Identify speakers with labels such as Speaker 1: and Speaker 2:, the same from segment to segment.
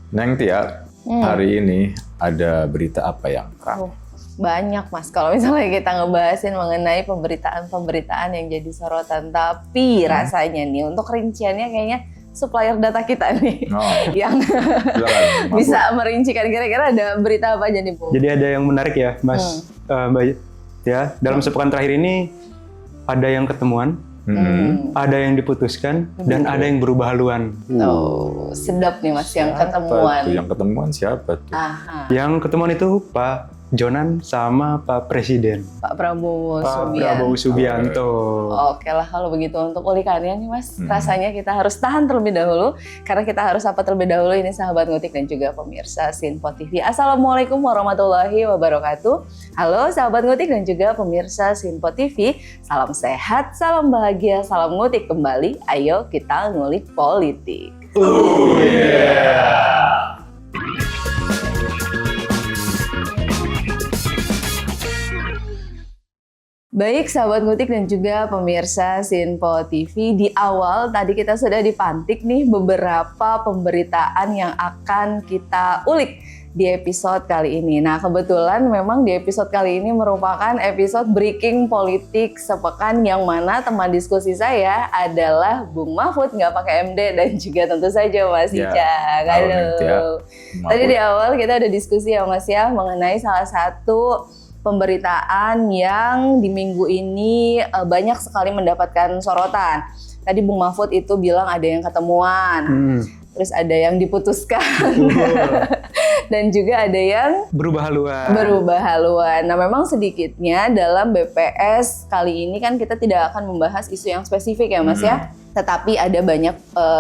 Speaker 1: Neng Tia, hari ini ada berita apa yang rame?
Speaker 2: Banyak Mas, kalau misalnya kita ngebahasin mengenai pemberitaan-pemberitaan yang jadi sorotan. Tapi rasanya nih, untuk rinciannya kayaknya supplier data kita nih yang bisa merincikan kira-kira ada berita apa aja nih Bu?
Speaker 3: Jadi ada yang menarik ya Mas, Mbak ya, dalam sepekan terakhir ini ada yang ketemuan, ada yang diputuskan, dan ada yang berubah haluan.
Speaker 2: Oh, sedap nih Mas yang ketemuan.
Speaker 1: Yang ketemuan siapa tuh?
Speaker 3: Yang ketemuan itu Pak Jonan sama Pak Presiden.
Speaker 2: Pak Prabowo
Speaker 3: Subianto.
Speaker 2: Oke lah kalau begitu untuk ulikannya nih Mas, rasanya kita harus tahan terlebih dahulu karena kita harus sapa terlebih dahulu ini sahabat ngutik dan juga pemirsa Sinpo TV. Assalamualaikum warahmatullahi wabarakatuh. Halo sahabat ngutik dan juga pemirsa Sinpo TV. Salam sehat, salam bahagia, salam ngutik kembali. Ayo kita ngulik politik.
Speaker 1: Oh yeah.
Speaker 2: Baik sahabat ngutik dan juga pemirsa Sinpo TV, di awal tadi kita sudah dipantik nih beberapa pemberitaan yang akan kita ulik di episode kali ini. Nah kebetulan memang di episode kali ini merupakan episode breaking politik sepekan yang mana teman diskusi saya adalah Bung Mahfud nggak pakai MD dan juga tentu saja Mas Icang. Halo. Tadi di awal kita ada diskusi ya Mas ya mengenai salah satu pemberitaan yang di minggu ini banyak sekali mendapatkan sorotan. Tadi Bung Mahfud itu bilang ada yang ketemuan, terus ada yang diputuskan, dan juga ada yang
Speaker 3: berubah
Speaker 2: haluan. Nah memang sedikitnya dalam BPS kali ini kan kita tidak akan membahas isu yang spesifik ya Mas ya. Tetapi ada banyak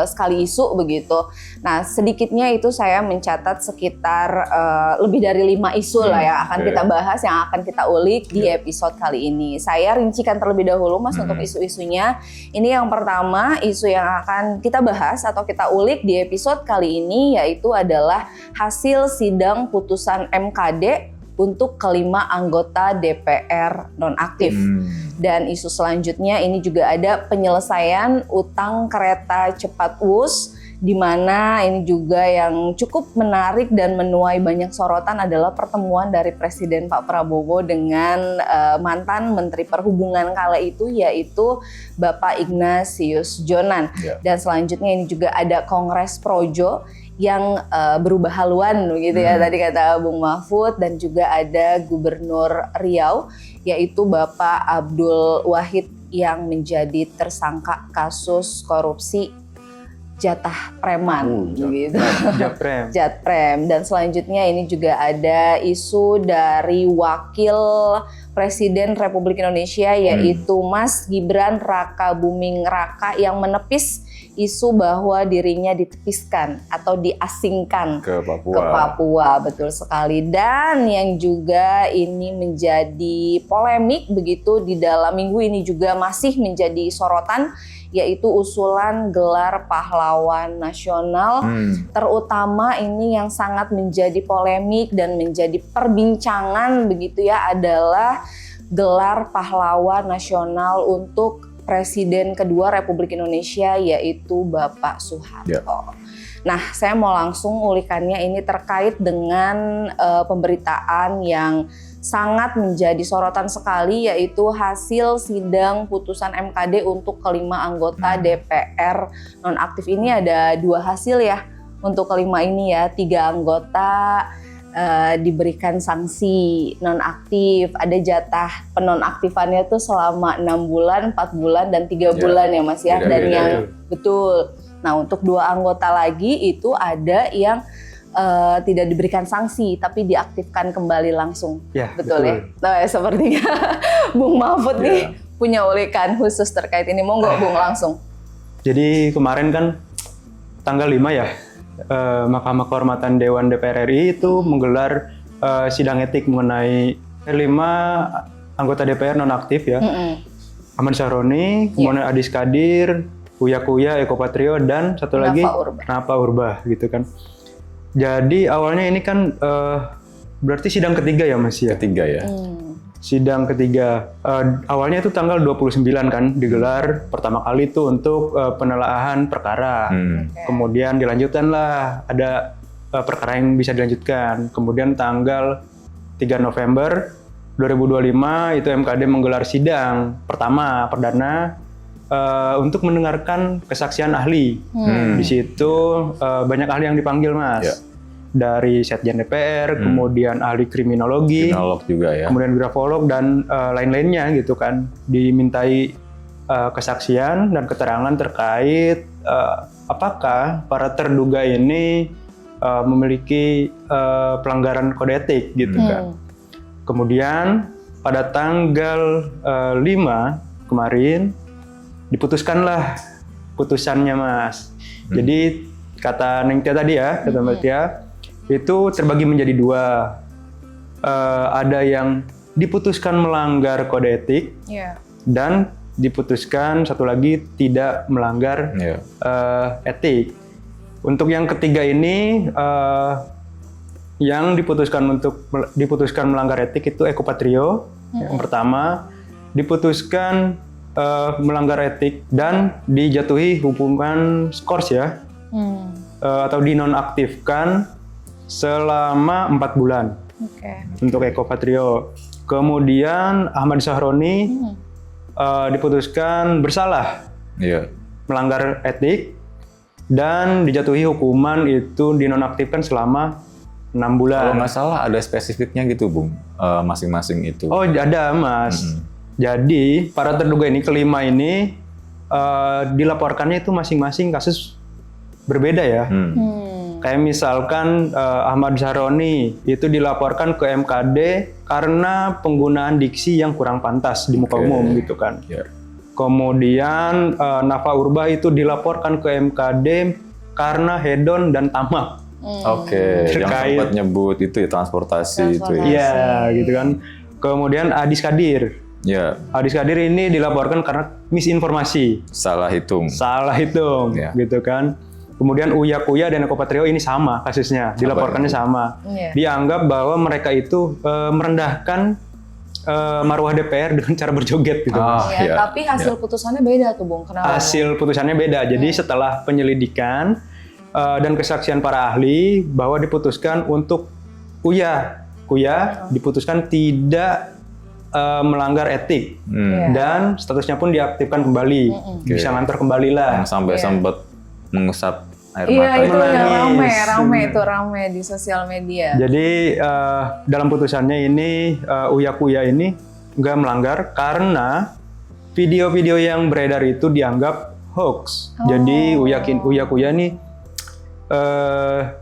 Speaker 2: sekali isu begitu. Nah sedikitnya itu saya mencatat sekitar lebih dari 5 isu lah yang akan kita bahas, yang akan kita ulik di episode kali ini. Saya rincikan terlebih dahulu Mas untuk isu-isunya. Ini yang pertama, isu yang akan kita bahas atau kita ulik di episode kali ini yaitu adalah hasil sidang putusan MKD untuk kelima anggota DPR nonaktif. Dan isu selanjutnya ini juga ada penyelesaian utang kereta cepat Wus, di mana ini juga yang cukup menarik dan menuai banyak sorotan adalah pertemuan dari Presiden Pak Prabowo dengan mantan Menteri Perhubungan kala itu yaitu Bapak Ignatius Jonan. Dan selanjutnya ini juga ada Kongres Projo yang berubah haluan begitu ya tadi kata Bung Mahfud, dan juga ada Gubernur Riau yaitu Bapak Abdul Wahid yang menjadi tersangka kasus korupsi jatah preman gitu. Jatprem. Dan selanjutnya ini juga ada isu dari Wakil Presiden Republik Indonesia yaitu Mas Gibran Raka Buming Raka yang menepis isu bahwa dirinya ditepiskan atau diasingkan ke Papua. Betul sekali. Dan yang juga ini menjadi polemik begitu di dalam minggu ini juga masih menjadi sorotan yaitu usulan gelar pahlawan nasional. Terutama ini yang sangat menjadi polemik dan menjadi perbincangan begitu ya adalah gelar pahlawan nasional untuk Presiden kedua Republik Indonesia yaitu Bapak Soeharto. Nah, saya mau langsung ulikannya ini terkait dengan pemberitaan yang sangat menjadi sorotan sekali yaitu hasil sidang putusan MKD untuk kelima anggota DPR nonaktif. Ini ada 2 hasil ya untuk kelima ini ya, 3 anggota diberikan sanksi nonaktif, ada jatah penonaktifannya tuh selama 6 bulan, 4 bulan, dan 3 bulan ya Mas ya. Dan yang betul. Nah untuk 2 anggota lagi itu ada yang tidak diberikan sanksi tapi diaktifkan kembali langsung. Betul ya. Nah sepertinya Bung Mahfud nih punya ulikan khusus terkait ini. Monggo Bung langsung. Jadi
Speaker 3: kemarin kan tanggal 5 ya. Mahkamah Kehormatan Dewan DPR RI itu menggelar sidang etik mengenai 5 anggota DPR nonaktif ya. Ahmad Syaroni, kemudian Adis Kadir, Uya Kuya, Eko Patrio, dan satu lagi Napa Urbah gitu kan. Jadi awalnya ini kan berarti sidang ketiga ya Mas ya? Ketiga ya. Sidang ketiga. Awalnya itu tanggal 29 kan digelar pertama kali itu untuk penelaahan perkara. Kemudian dilanjutkan lah ada perkara yang bisa dilanjutkan. Kemudian tanggal 3 November 2025 itu MKD menggelar sidang pertama perdana untuk mendengarkan kesaksian ahli. Di situ banyak ahli yang dipanggil, Mas.
Speaker 1: Ya.
Speaker 3: Dari Setjen DPR, kemudian ahli kriminologi,
Speaker 1: Kriminolog juga ya.
Speaker 3: kemudian grafolog dan lain-lainnya gitu kan, dimintai kesaksian dan keterangan terkait apakah para terduga ini memiliki pelanggaran kode etik gitu kan. Kemudian pada tanggal 5 kemarin diputuskanlah putusannya, Mas. Jadi kata Neng Tia tadi ya, kata Mbak Tia, itu terbagi menjadi dua. Ada yang diputuskan melanggar kode etik dan diputuskan satu lagi tidak melanggar etik. Untuk yang ketiga ini yang diputuskan melanggar etik itu Ekopatrio. Yang pertama diputuskan melanggar etik dan dijatuhi hukuman skors ya, atau dinonaktifkan selama 4 bulan untuk Ekopatrio. Kemudian Ahmad Sahroni diputuskan bersalah melanggar etik dan dijatuhi hukuman itu dinonaktifkan selama 6 bulan.
Speaker 1: Kalau nggak salah ada spesifiknya gitu, Bung, masing-masing itu.
Speaker 3: Oh, ada, Mas. Jadi para terduga ini kelima ini dilaporkannya itu masing-masing kasus berbeda ya. Kayak misalkan Ahmad Sahroni itu dilaporkan ke MKD karena penggunaan diksi yang kurang pantas di muka umum gitu kan. Kemudian Nafa Urbah itu dilaporkan ke MKD karena hedon dan tamak.
Speaker 1: Yang sempat nyebut itu ya transportasi itu ya.
Speaker 3: Iya, gitu kan. Kemudian Adis Kadir. Adis Kadir ini dilaporkan karena misinformasi.
Speaker 1: Salah hitung,
Speaker 3: gitu kan. Kemudian Uya Kuya dan Ekopatrio ini sama kasusnya, dilaporkannya sama. Dianggap bahwa mereka itu merendahkan marwah DPR dengan cara berjoget gitu.
Speaker 2: Tapi hasil putusannya beda tuh, Bung. Kenapa?
Speaker 3: Hasil putusannya beda. Jadi setelah penyelidikan dan kesaksian para ahli bahwa diputuskan untuk Kuya diputuskan tidak melanggar etik dan statusnya pun diaktifkan kembali, bisa ngantor kembali lah.
Speaker 1: Yang sampai sempat mengusap air mata.
Speaker 2: Iya, itu yang rame di sosial media.
Speaker 3: Jadi dalam putusannya ini Uya Kuya ini nggak melanggar karena video-video yang beredar itu dianggap hoax. Jadi Uya Kuya ini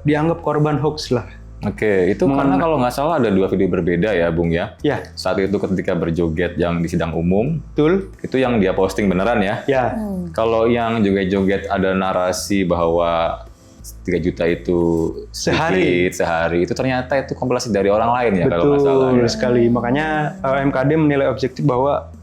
Speaker 3: dianggap korban hoax lah.
Speaker 1: Itu karena kalau nggak salah ada 2 video berbeda ya, Bung ya. Saat itu ketika berjoget yang di sidang umum,
Speaker 3: betul.
Speaker 1: Itu yang dia posting beneran ya. Kalau yang joget-joget ada narasi bahwa 3 juta itu sehari itu ternyata itu kompilasi dari orang lain ya. Kalau nggak salah.
Speaker 3: Betul sekali. Makanya MKD menilai objektif bahwa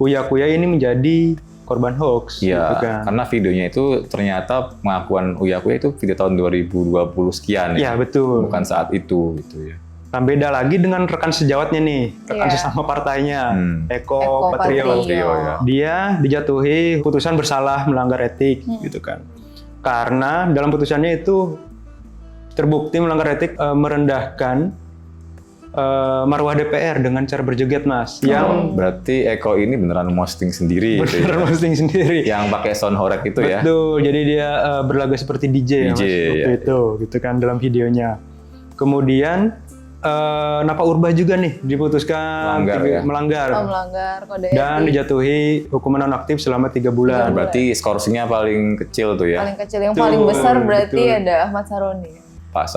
Speaker 3: Uya Kuya ini menjadi korban hoax.
Speaker 1: Iya,
Speaker 3: gitu kan.
Speaker 1: karena videonya itu ternyata pengakuan Uya Kuya itu video tahun 2020 sekian ya.
Speaker 3: Iya, betul.
Speaker 1: Bukan saat itu gitu ya.
Speaker 3: Nah, beda lagi dengan rekan sejawatnya nih, rekan sesama partainya, Ekopatrio. Dia dijatuhi putusan bersalah melanggar etik gitu kan. Karena dalam putusannya itu terbukti melanggar etik merendahkan marwah DPR dengan cara berjoget, Mas. Yang
Speaker 1: berarti Eko ini beneran posting sendiri gitu ya.
Speaker 3: posting sendiri.
Speaker 1: Yang pakai sound horek itu ya.
Speaker 3: Betul. Jadi dia berlaga seperti DJ, ya, Mas, waktu itu gitu kan dalam videonya. Kemudian Nafa Urbah juga nih diputuskan melanggar
Speaker 2: kode etik.
Speaker 3: Dan dijatuhi hukuman nonaktif selama 3 bulan.
Speaker 1: Berarti skorsingnya paling kecil tuh ya.
Speaker 2: Paling kecil, yang paling besar berarti ada Ahmad Sahroni.
Speaker 1: Pak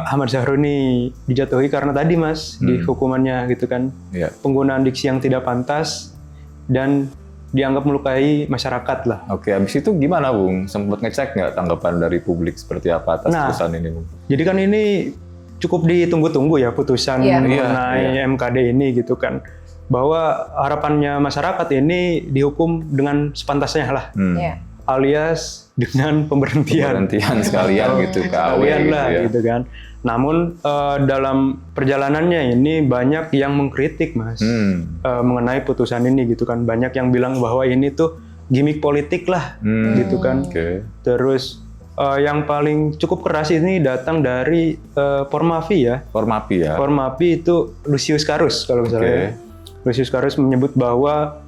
Speaker 3: Ahmad Sahroni dijatuhi karena tadi, Mas, di hukumannya gitu kan. Penggunaan diksi yang tidak pantas dan dianggap melukai masyarakat lah.
Speaker 1: Habis itu gimana, Bung? Sempat ngecek nggak tanggapan dari publik seperti apa atas putusan ini, Bung?
Speaker 3: Jadi kan ini cukup ditunggu-tunggu ya putusan mengenai MKD ini gitu kan. Bahwa harapannya masyarakat ini dihukum dengan sepantasnya lah. Alias dengan pemberhentian
Speaker 1: sekalian gitu,
Speaker 3: sekalian lah gitu kan. Namun dalam perjalanannya ini banyak yang mengkritik, Mas, mengenai putusan ini gitu kan. Banyak yang bilang bahwa ini tuh gimmick politik lah gitu kan. Terus yang paling cukup keras ini datang dari Formapi ya.
Speaker 1: Formapi ya.
Speaker 3: Formapi itu Lucius Carus kalau misalnya. Lucius Carus menyebut bahwa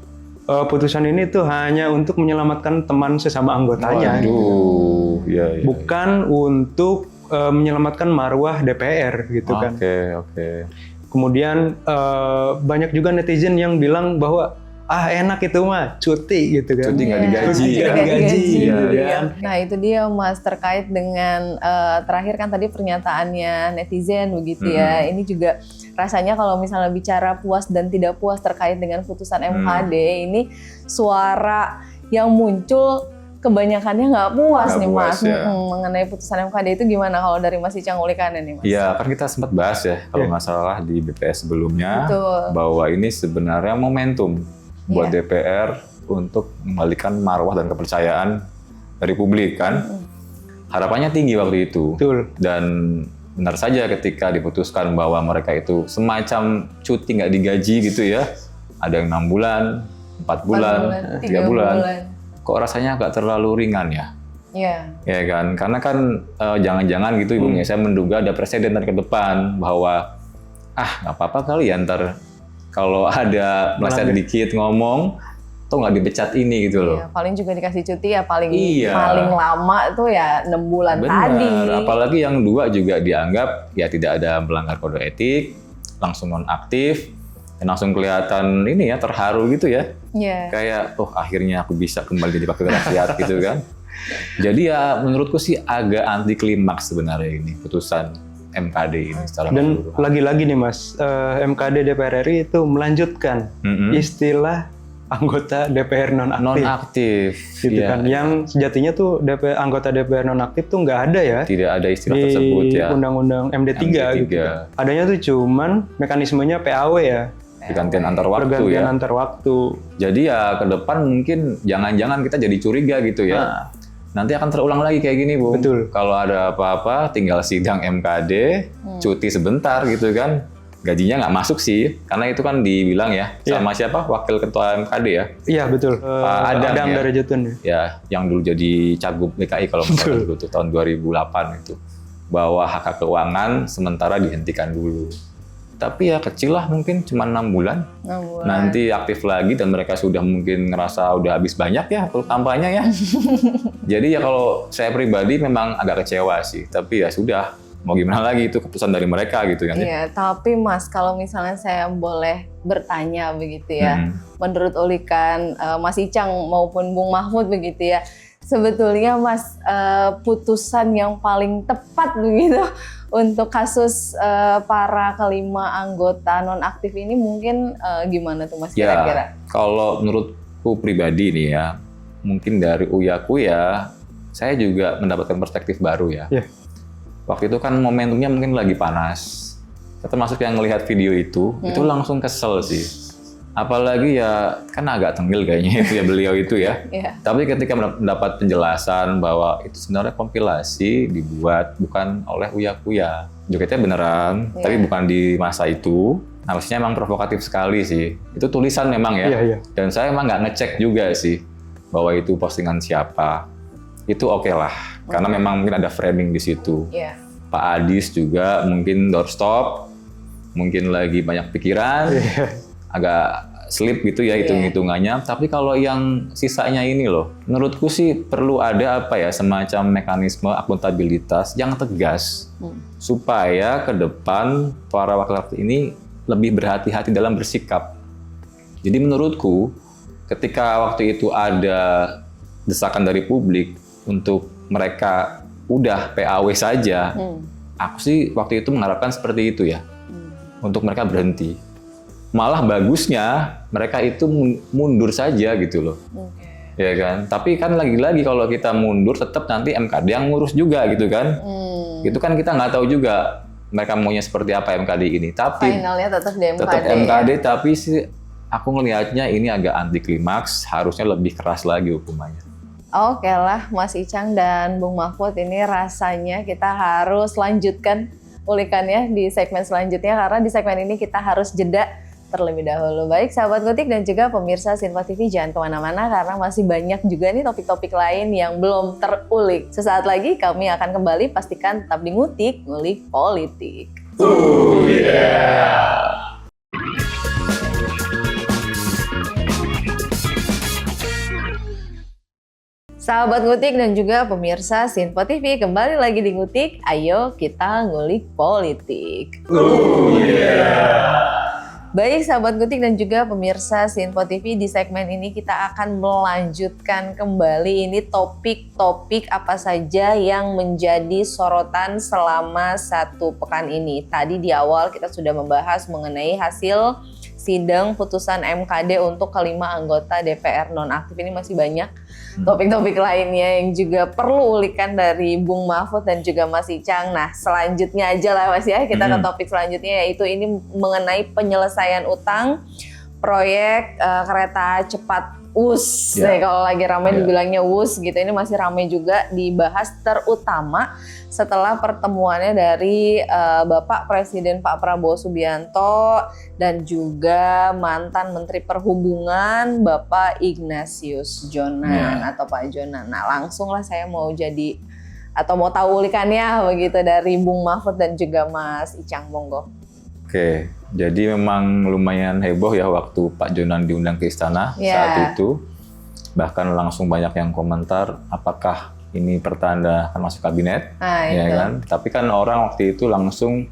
Speaker 3: putusan ini tuh hanya untuk menyelamatkan teman sesama anggotanya.
Speaker 1: Waduh, ya.
Speaker 3: Bukan untuk menyelamatkan marwah DPR gitu kan.
Speaker 1: Oke.
Speaker 3: Kemudian banyak juga netizen yang bilang bahwa enak itu mah cuti gitu kan.
Speaker 1: Cuti nggak digaji.
Speaker 3: Cuti nggak digaji. Gitu kan.
Speaker 2: Nah itu dia Mas terkait dengan terakhir kan tadi pernyataannya netizen begitu ya. Ini juga rasanya kalau misalnya bicara puas dan tidak puas terkait dengan putusan MKD ini suara yang muncul kebanyakannya nggak puas nih Mas
Speaker 1: ya.
Speaker 2: Mengenai putusan MKD itu gimana kalau dari Mas Icang ulikannya nih Mas?
Speaker 1: Iya kan kita sempat bahas ya kalau nggak salah di BPS sebelumnya.
Speaker 2: Betul.
Speaker 1: Bahwa ini sebenarnya momentum buat DPR untuk mengembalikan marwah dan kepercayaan dari publik kan. Harapannya tinggi waktu itu.
Speaker 3: Betul.
Speaker 1: Dan benar saja ketika diputuskan bahwa mereka itu semacam cuti nggak digaji gitu ya. Ada yang 6 bulan, 4 bulan, 3 bulan. Kok rasanya agak terlalu ringan ya?
Speaker 2: Iya.
Speaker 1: Ya kan, karena kan jangan-jangan gitu Ibu saya menduga ada presiden ke depan bahwa nggak apa-apa kali ya ntar kalau ada meleset dikit ngomong, tuh nggak dipecat ini gitu loh.
Speaker 2: Iya, paling juga dikasih cuti ya paling lama tuh ya 6 bulan tadi.
Speaker 1: Apalagi yang 2 juga dianggap ya tidak ada melanggar kode etik, langsung nonaktif, dan langsung kelihatan ini ya terharu gitu ya.
Speaker 2: Iya.
Speaker 1: Kayak akhirnya aku bisa kembali jadi wakil rakyat gitu kan. Jadi ya menurutku sih agak anti klimaks sebenarnya ini putusan MKD ini secara
Speaker 3: dan
Speaker 1: keseluruhan.
Speaker 3: lagi-lagi nih Mas, MKD DPR RI itu melanjutkan istilah anggota DPR nonaktif gitu kan, yang sejatinya tuh anggota DPR nonaktif tuh nggak ada ya,
Speaker 1: tidak ada istilah
Speaker 3: di
Speaker 1: tersebut ya
Speaker 3: Undang-Undang MD3 gitu. Adanya tuh cuman mekanismenya PAW ya,
Speaker 1: pergantian antar waktu
Speaker 3: pergantian
Speaker 1: ya.
Speaker 3: antar waktu.
Speaker 1: Jadi ya ke depan mungkin jangan-jangan kita jadi curiga gitu ya. Nanti akan terulang lagi kayak gini, Bu.
Speaker 3: Betul.
Speaker 1: Kalau ada apa-apa, tinggal sidang MKD, cuti sebentar gitu kan. Gajinya nggak masuk sih, karena itu kan dibilang ya, sama siapa? Wakil Ketua MKD ya?
Speaker 3: Iya, betul.
Speaker 1: Pak
Speaker 3: Adam
Speaker 1: ya?
Speaker 3: dari Jatun.
Speaker 1: Ya, yang dulu jadi Cagup DKI kalau nggak salah dulu tuh, tahun 2008 itu. Bahwa hak keuangan sementara dihentikan dulu. Tapi ya kecil lah mungkin, cuma 6 bulan.
Speaker 2: 6 bulan.
Speaker 1: Nanti aktif lagi dan mereka sudah mungkin ngerasa udah habis banyak ya untuk kampanye ya. Jadi ya kalau saya pribadi memang agak kecewa sih. Tapi ya sudah, mau gimana lagi itu keputusan dari mereka gitu kan.
Speaker 2: Iya, tapi Mas kalau misalnya saya boleh bertanya begitu ya. Menurut ulikan Mas Icang maupun Bung Mahfud begitu ya. Sebetulnya Mas putusan yang paling tepat begitu untuk kasus para kelima anggota nonaktif ini mungkin gimana tuh Mas kira-kira?
Speaker 1: Kalau menurutku pribadi nih ya, mungkin dari Uyakuya, saya juga mendapatkan perspektif baru ya. Waktu itu kan momentumnya mungkin lagi panas. Termasuk yang ngelihat video itu langsung kesel sih. Apalagi ya kan agak tengil kayaknya itu ya beliau itu ya. Tapi ketika mendapat penjelasan bahwa itu sebenarnya kompilasi dibuat bukan oleh Uyakuya. Jogetnya beneran, tapi bukan di masa itu. Harusnya emang provokatif sekali sih. Itu tulisan memang ya. Dan saya emang nggak ngecek juga sih bahwa itu postingan siapa. Itu oke lah, karena memang mungkin ada framing di situ. Pak Adis juga mungkin doorstop, mungkin lagi banyak pikiran. Agak slip gitu ya hitung-hitungannya. Tapi kalau yang sisanya ini loh, menurutku sih perlu ada semacam mekanisme akuntabilitas yang tegas supaya ke depan para wakil rakyat ini lebih berhati-hati dalam bersikap. Jadi menurutku ketika waktu itu ada desakan dari publik untuk mereka udah PAW saja, aku sih waktu itu mengharapkan seperti itu ya, untuk mereka berhenti. Malah bagusnya mereka itu mundur saja gitu loh. Ya kan? Tapi kan lagi-lagi kalau kita mundur tetap nanti MKD yang ngurus juga gitu kan. Itu kan kita nggak tahu juga mereka maunya seperti apa MKD ini. Tapi
Speaker 2: finalnya tetap di MKD.
Speaker 1: Tetap MKD ya? Tapi sih aku ngelihatnya ini agak anti klimaks, harusnya lebih keras lagi hukumannya.
Speaker 2: Oke lah Mas Icang dan Bung Mahfud, ini rasanya kita harus lanjutkan ulikannya di segmen selanjutnya karena di segmen ini kita harus jeda terlebih dahulu. Baik sahabat Ngutik dan juga pemirsa Sinpo TV, jangan kemana-mana karena masih banyak juga nih topik-topik lain yang belum terulik. Sesaat lagi kami akan kembali, pastikan tetap di Ngutik, ngulik politik. Sahabat Ngutik dan juga pemirsa Sinpo TV, kembali lagi di Ngutik, ayo kita ngulik politik. Baik sahabat Ngutik dan juga pemirsa Sinpo TV, di segmen ini kita akan melanjutkan kembali ini topik-topik apa saja yang menjadi sorotan selama 1 pekan ini. Tadi di awal kita sudah membahas mengenai hasil sidang putusan MKD untuk kelima anggota DPR nonaktif. Ini masih banyak topik-topik lainnya yang juga perlu ulikan dari Bung Mahfud dan juga Mas Icang. Nah, selanjutnya aja lah Mas ya, kita ke topik selanjutnya, yaitu ini mengenai penyelesaian utang proyek kereta cepat WUS. Kalau lagi ramai dibilangnya WUS gitu, ini masih ramai juga dibahas, terutama setelah pertemuannya dari Bapak Presiden Pak Prabowo Subianto dan juga mantan Menteri Perhubungan Bapak Ignatius Jonan atau Pak Jonan. Nah, langsung lah saya mau mau tahu ulikannya begitu dari Bung Mahfud dan juga Mas Icang, monggo.
Speaker 1: Oke, jadi memang lumayan heboh ya waktu Pak Jonan diundang ke istana saat itu. Bahkan langsung banyak yang komentar apakah ini pertanda akan masuk kabinet, kan? Tapi kan orang waktu itu langsung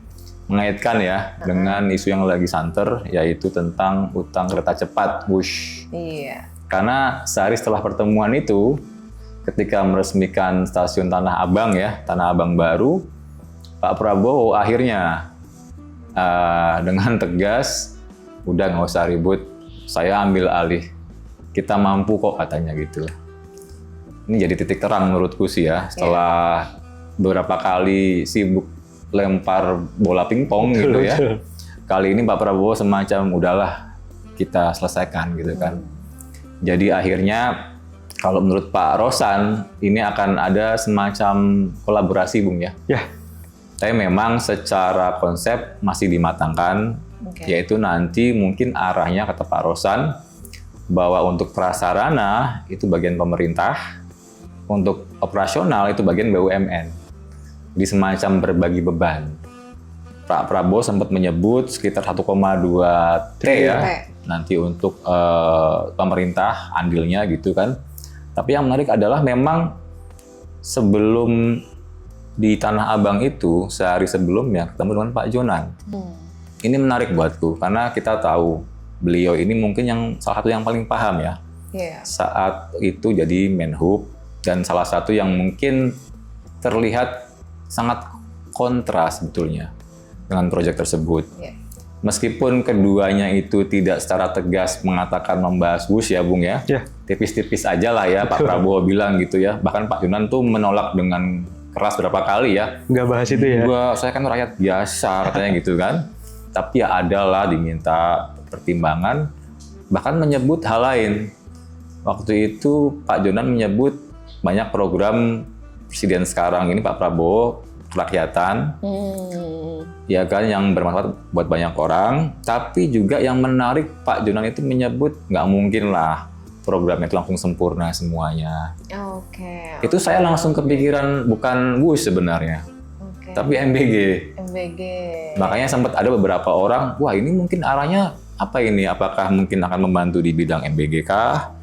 Speaker 1: mengaitkan ya dengan isu yang lagi santer, yaitu tentang utang kereta cepat WUS. Karena sehari setelah pertemuan itu, ketika meresmikan stasiun Tanah Abang Tanah Abang baru, Pak Prabowo akhirnya dengan tegas, udah nggak usah ribut, saya ambil alih, kita mampu kok, katanya gitu. Ini jadi titik terang menurutku sih ya, setelah beberapa kali sibuk lempar bola pingpong gitu ya. Kali ini Pak Prabowo semacam udahlah kita selesaikan gitu kan. Jadi akhirnya kalau menurut Pak Rosan ini akan ada semacam kolaborasi Bung ya. Tapi memang secara konsep masih dimatangkan, yaitu nanti mungkin arahnya kata Pak Rosan bahwa untuk prasarana itu bagian pemerintah, untuk operasional itu bagian BUMN. Jadi semacam berbagi beban. Pak Prabowo sempat menyebut sekitar 1,2 T nanti untuk pemerintah andilnya gitu kan. Tapi yang menarik adalah memang sebelum di Tanah Abang itu, sehari sebelumnya ketemu dengan Pak Jonan. Ini menarik buatku, karena kita tahu beliau ini mungkin yang salah satu yang paling paham ya. Saat itu jadi Menhub, dan salah satu yang mungkin terlihat sangat kontra sebetulnya dengan proyek tersebut. Meskipun keduanya itu tidak secara tegas mengatakan membahas WUS ya Bung ya. Tipis-tipis aja lah ya Pak Prabowo bilang gitu ya. Bahkan Pak Jonan tuh menolak dengan keras berapa kali ya.
Speaker 3: Nggak bahas itu ya?
Speaker 1: Saya kan rakyat biasa katanya gitu kan. Tapi ya ada lah diminta pertimbangan. Bahkan menyebut hal lain. Waktu itu Pak Jonan menyebut banyak program presiden sekarang ini Pak Prabowo kerakyatan. Ya kan, yang bermanfaat buat banyak orang. Tapi juga yang menarik Pak Jonan itu menyebut nggak mungkin lah programnya itu langsung sempurna semuanya. Itu saya langsung kepikiran bukan WUS sebenarnya, tapi MBG. Makanya sempat ada beberapa orang, wah ini mungkin arahnya apa ini? Apakah mungkin akan membantu di bidang MBG kah?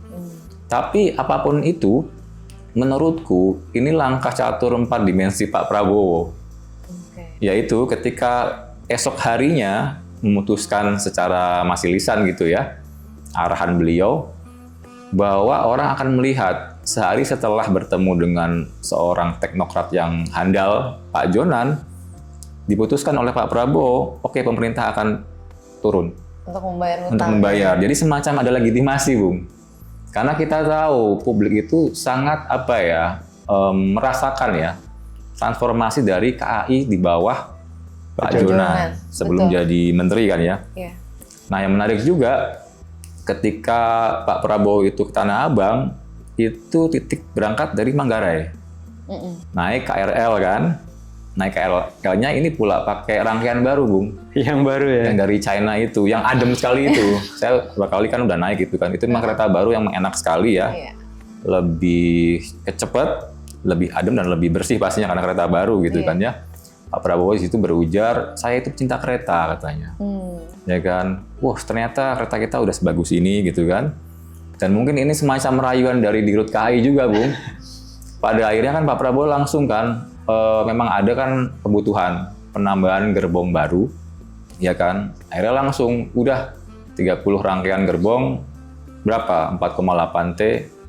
Speaker 1: Tapi apapun itu, menurutku ini langkah catur 4 dimensi Pak Prabowo. Yaitu ketika esok harinya memutuskan secara masih lisan gitu ya, arahan beliau, bahwa orang akan melihat sehari setelah bertemu dengan seorang teknokrat yang handal, Pak Jonan, diputuskan oleh Pak Prabowo, oke, pemerintah akan turun untuk membayar. Jadi semacam ada legitimasi, Bung. Karena kita tahu publik itu sangat merasakan ya transformasi dari KAI di bawah Pak Jonan sebelum jadi menteri kan ya. Nah, yang menarik juga ketika Pak Prabowo itu ke Tanah Abang, itu titik berangkat dari Manggarai. Naik KRL kan, naik KRL-nya ini pula pakai rangkaian baru, Bung.
Speaker 3: Yang baru ya?
Speaker 1: Yang dari China itu, yang adem sekali itu. Saya beberapa kali kan udah naik gitu kan. Itu memang kereta baru yang enak sekali ya. Lebih cepat, lebih adem dan lebih bersih pastinya karena kereta baru gitu kan ya. Pak Prabowo di situ berujar, saya itu cinta kereta katanya. Ya kan, wah ternyata kereta kita udah sebagus ini gitu kan. Dan mungkin ini semacam rayuan dari Dirut KAI juga, Bung. Pada akhirnya kan Pak Prabowo langsung kan, memang ada kan kebutuhan penambahan gerbong baru, ya kan. Akhirnya langsung udah 30 rangkaian gerbong, berapa? 4,8 T,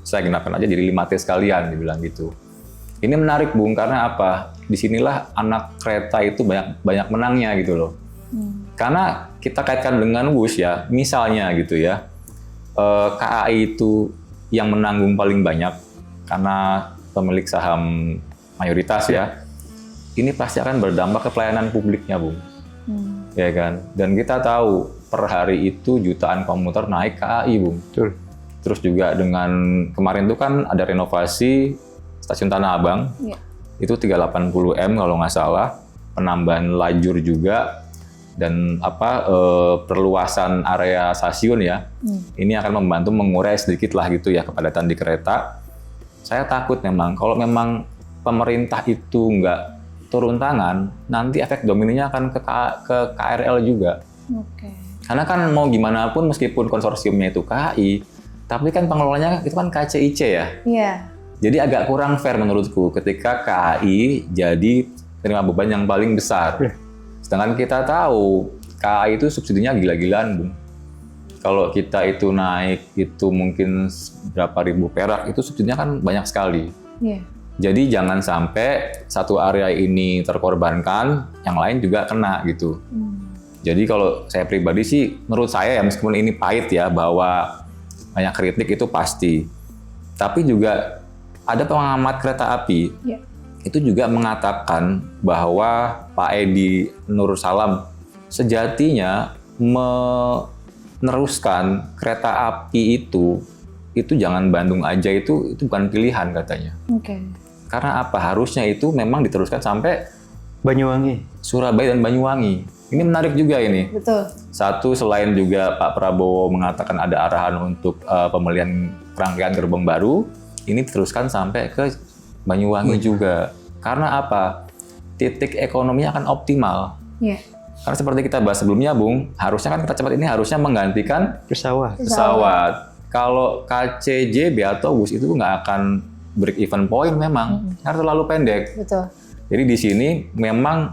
Speaker 1: saya genapkan aja jadi 5 T sekalian, dibilang gitu. Ini menarik, Bung, karena apa? Disinilah anak kereta itu banyak menangnya gitu loh. Karena kita kaitkan dengan WUS ya, misalnya gitu ya, KAI itu yang menanggung paling banyak karena pemilik saham mayoritas ya, ini pasti akan berdampak ke pelayanan publiknya, Bung. Ya kan? Dan kita tahu per hari itu jutaan komuter naik KAI, Bung.
Speaker 3: Betul.
Speaker 1: Terus juga dengan kemarin itu kan ada renovasi stasiun Tanah Abang, itu 380 M kalau nggak salah, penambahan lajur juga, dan perluasan area stasiun ya. Ini akan membantu mengurai sedikit lah gitu ya kepadatan di kereta. Saya takut memang kalau memang pemerintah itu nggak turun tangan, nanti efek dominonya akan ke KRL juga. Karena kan mau gimana pun meskipun konsorsiumnya itu KAI, tapi kan pengelolanya itu kan KCIC ya. Jadi agak kurang fair menurutku ketika KAI jadi terima beban yang paling besar. Sedangkan kita tahu KAI itu subsidinya gila-gilaan, Bung. Kalau kita itu naik itu mungkin berapa ribu perak, itu subsidinya kan banyak sekali. Jadi jangan sampai satu area ini terkorbankan, yang lain juga kena gitu. Jadi kalau saya pribadi sih, menurut saya ya meskipun ini pahit ya, bahwa banyak kritik itu pasti. Tapi juga ada pengamat kereta api, itu juga mengatakan bahwa Pak Edi Nur Salam sejatinya meneruskan kereta api itu jangan Bandung aja, itu bukan pilihan katanya. Karena apa? Harusnya itu memang diteruskan sampai
Speaker 3: Banyuwangi,
Speaker 1: Surabaya dan Banyuwangi. Ini menarik juga ini.
Speaker 2: Betul.
Speaker 1: Satu, selain juga Pak Prabowo mengatakan ada arahan untuk pembelian rangkaian gerbong baru, ini diteruskan sampai ke Banyuwangi juga. Karena apa? Titik ekonominya akan optimal. Karena seperti kita bahas sebelumnya, Bung, harusnya kan kereta cepat ini harusnya menggantikan pesawat. Kalau KCJB atau WUS itu nggak akan break even point memang, karena terlalu pendek.
Speaker 2: Betul.
Speaker 1: Jadi di sini memang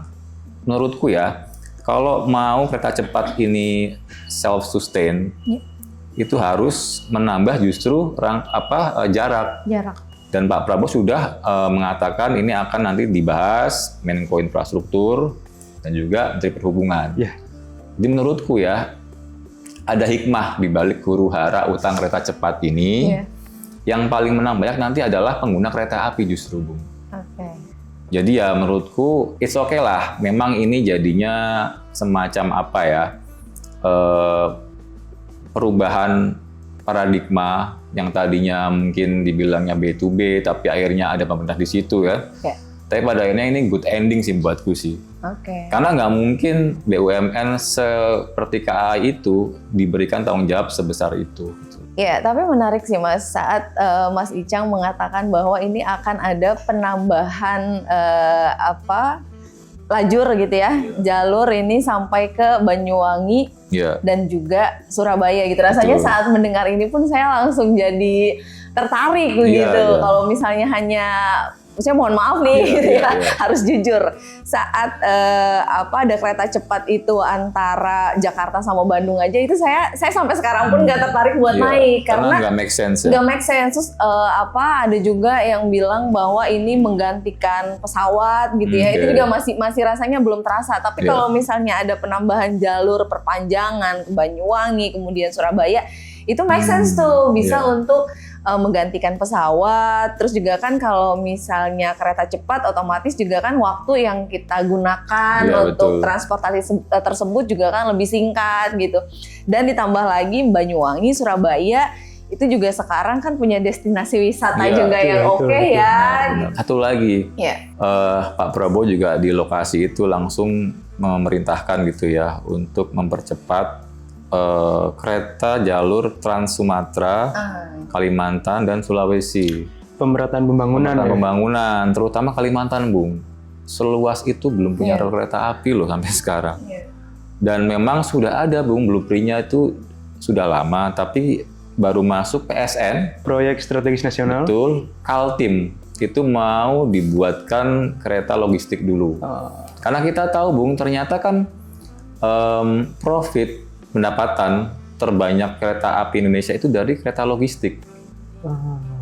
Speaker 1: menurutku ya, kalau mau kereta cepat ini self sustain, itu harus menambah justru jarak. Dan Pak Prabowo sudah mengatakan ini akan nanti dibahas Menko Infrastruktur dan juga Menteri Perhubungan. Jadi menurutku ya, ada hikmah di balik huru-hara utang kereta cepat ini. Yang paling menang banyak nanti adalah pengguna kereta api justru, Bung. Jadi ya menurutku it's okay lah. Memang ini jadinya semacam perubahan paradigma yang tadinya mungkin dibilangnya B2B, tapi akhirnya ada pemerintah di situ ya. Tapi pada akhirnya ini good ending sih buatku sih. Karena nggak mungkin BUMN seperti KAI itu diberikan tanggung jawab sebesar itu.
Speaker 2: Ya, tapi menarik sih Mas, saat Mas Icang mengatakan bahwa ini akan ada penambahan lajur gitu ya, jalur ini sampai ke Banyuwangi dan juga Surabaya gitu. Rasanya saat mendengar ini pun saya langsung jadi tertarik begitu. Kalau misalnya hanya, saya mohon maaf nih, harus jujur, saat ada kereta cepat itu antara Jakarta sama Bandung aja, itu saya sampai sekarang pun nggak tertarik buat naik karena
Speaker 1: nggak make sense.
Speaker 2: Nggak make sense. Terus ada juga yang bilang bahwa ini menggantikan pesawat gitu ya. Itu juga masih rasanya belum terasa. Tapi kalau misalnya ada penambahan jalur perpanjangan ke Banyuwangi kemudian Surabaya, itu make sense tuh, bisa untuk menggantikan pesawat. Terus juga kan kalau misalnya kereta cepat, otomatis juga kan waktu yang kita gunakan untuk transportasi tersebut juga kan lebih singkat gitu. Dan ditambah lagi Banyuwangi, Surabaya itu juga sekarang kan punya destinasi wisata
Speaker 1: Iya,
Speaker 2: juga yang
Speaker 3: betul,
Speaker 2: oke
Speaker 3: betul.
Speaker 2: ya.
Speaker 1: Benar. Satu lagi,
Speaker 2: Iya.
Speaker 1: Pak Prabowo juga di lokasi itu langsung memerintahkan gitu ya untuk mempercepat kereta jalur Trans Sumatera, Kalimantan dan Sulawesi.
Speaker 3: Pemerataan pembangunan ya.
Speaker 1: Pembangunan, terutama Kalimantan, Bung. Seluas itu belum punya rel kereta api loh sampai sekarang.
Speaker 2: Iya.
Speaker 1: Dan memang sudah ada, Bung, blueprint-nya itu sudah lama, tapi baru masuk PSN.
Speaker 3: Proyek strategis nasional.
Speaker 1: Betul, Kaltim itu mau dibuatkan kereta logistik dulu. Karena kita tahu, Bung, ternyata kan profit pendapatan terbanyak kereta api Indonesia itu dari kereta logistik.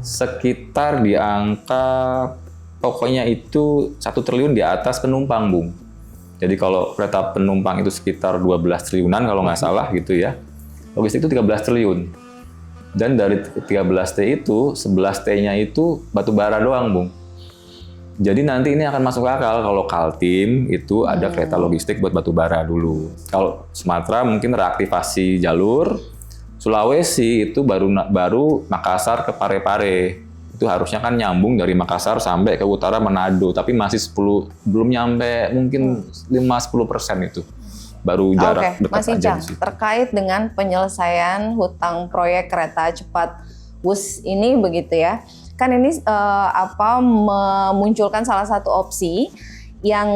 Speaker 1: Sekitar di angka pokoknya itu 1 triliun di atas penumpang, Bung. Jadi kalau kereta penumpang itu sekitar 12 triliunan kalau nggak salah gitu ya. Logistik itu 13 triliun. Dan dari 13T itu, 11T-nya itu batu bara doang, Bung. Jadi nanti ini akan masuk akal kalau Kaltim itu ada kereta logistik buat batu bara dulu. Kalau Sumatera mungkin reaktivasi jalur, Sulawesi itu baru Makassar ke Parepare. Itu harusnya kan nyambung dari Makassar sampai ke utara Manado, tapi masih 10 belum nyampe mungkin 5-10% itu. Baru jarak dekat
Speaker 2: Mas
Speaker 1: aja
Speaker 2: Ijang,
Speaker 1: di situ.
Speaker 2: terkait dengan penyelesaian hutang proyek kereta cepat WUS ini begitu ya. Kan ini memunculkan salah satu opsi yang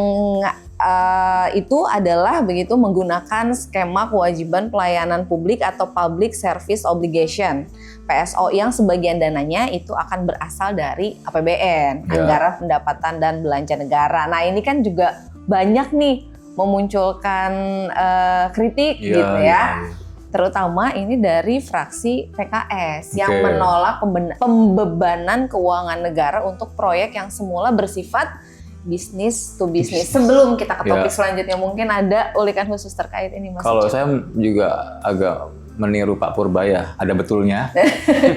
Speaker 2: itu adalah begitu menggunakan skema kewajiban pelayanan publik atau Public Service Obligation PSO yang sebagian dananya itu akan berasal dari APBN, Anggaran Pendapatan dan Belanja Negara. Nah, ini kan juga banyak nih memunculkan kritik gitu ya. Terutama ini dari fraksi PKS yang menolak pembebanan keuangan negara untuk proyek yang semula bersifat bisnis to bisnis. Sebelum kita ke topik selanjutnya, mungkin ada ulikan khusus terkait ini, Mas.
Speaker 1: Kalau saya juga agak meniru Pak Purbaya, ada betulnya.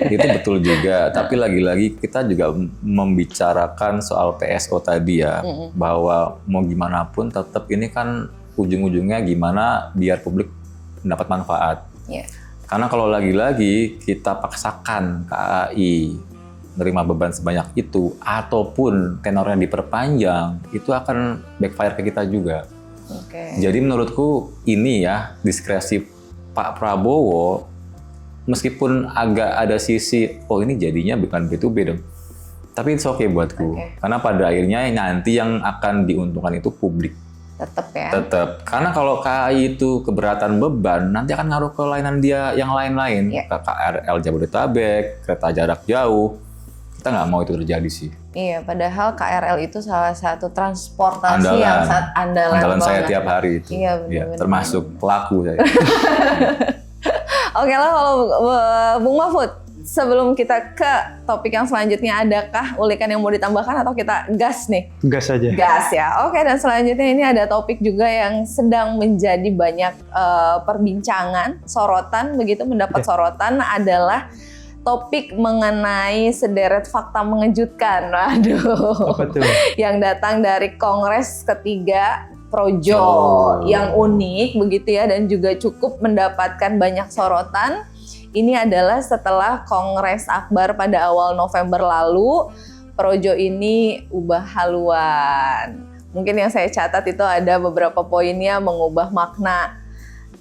Speaker 1: Itu betul juga, tapi lagi-lagi kita juga membicarakan soal PSO tadi ya, bahwa mau gimana pun tetap ini kan ujung-ujungnya gimana biar publik mendapat manfaat. Karena kalau lagi-lagi kita paksakan KAI menerima beban sebanyak itu ataupun tenornya diperpanjang, itu akan backfire ke kita juga. Jadi menurutku ini ya diskresi Pak Prabowo, meskipun agak ada sisi ini jadinya bukan B2B dong, tapi it's okay buatku. Karena pada akhirnya nanti yang akan diuntungkan itu publik.
Speaker 2: Tetap ya.
Speaker 1: Tetap. Karena kalau KAI itu keberatan beban, nanti akan ngaruh ke lainan dia yang lain-lain. KRL Jabodetabek, kereta jarak jauh. Kita nggak mau itu terjadi sih.
Speaker 2: Iya, padahal KRL itu salah satu transportasi yang sangat andalan
Speaker 1: saya tiap hari itu.
Speaker 2: Iya, benar-benar.
Speaker 1: Termasuk pelaku saya.
Speaker 2: Oke lah kalau Bung Mahfud, sebelum kita ke topik yang selanjutnya, adakah ulikan yang mau ditambahkan atau kita gas nih?
Speaker 3: Gas aja.
Speaker 2: Gas ya. Oke, dan selanjutnya ini ada topik juga yang sedang menjadi banyak perbincangan, sorotan begitu, mendapat sorotan adalah topik mengenai sederet fakta mengejutkan. Waduh.
Speaker 3: Apa tuh?
Speaker 2: Yang datang dari Kongres ketiga Projo yang unik begitu ya, dan juga cukup mendapatkan banyak sorotan. Ini adalah setelah Kongres Akbar pada awal November lalu, Projo ini ubah haluan. Mungkin yang saya catat itu ada beberapa poinnya mengubah makna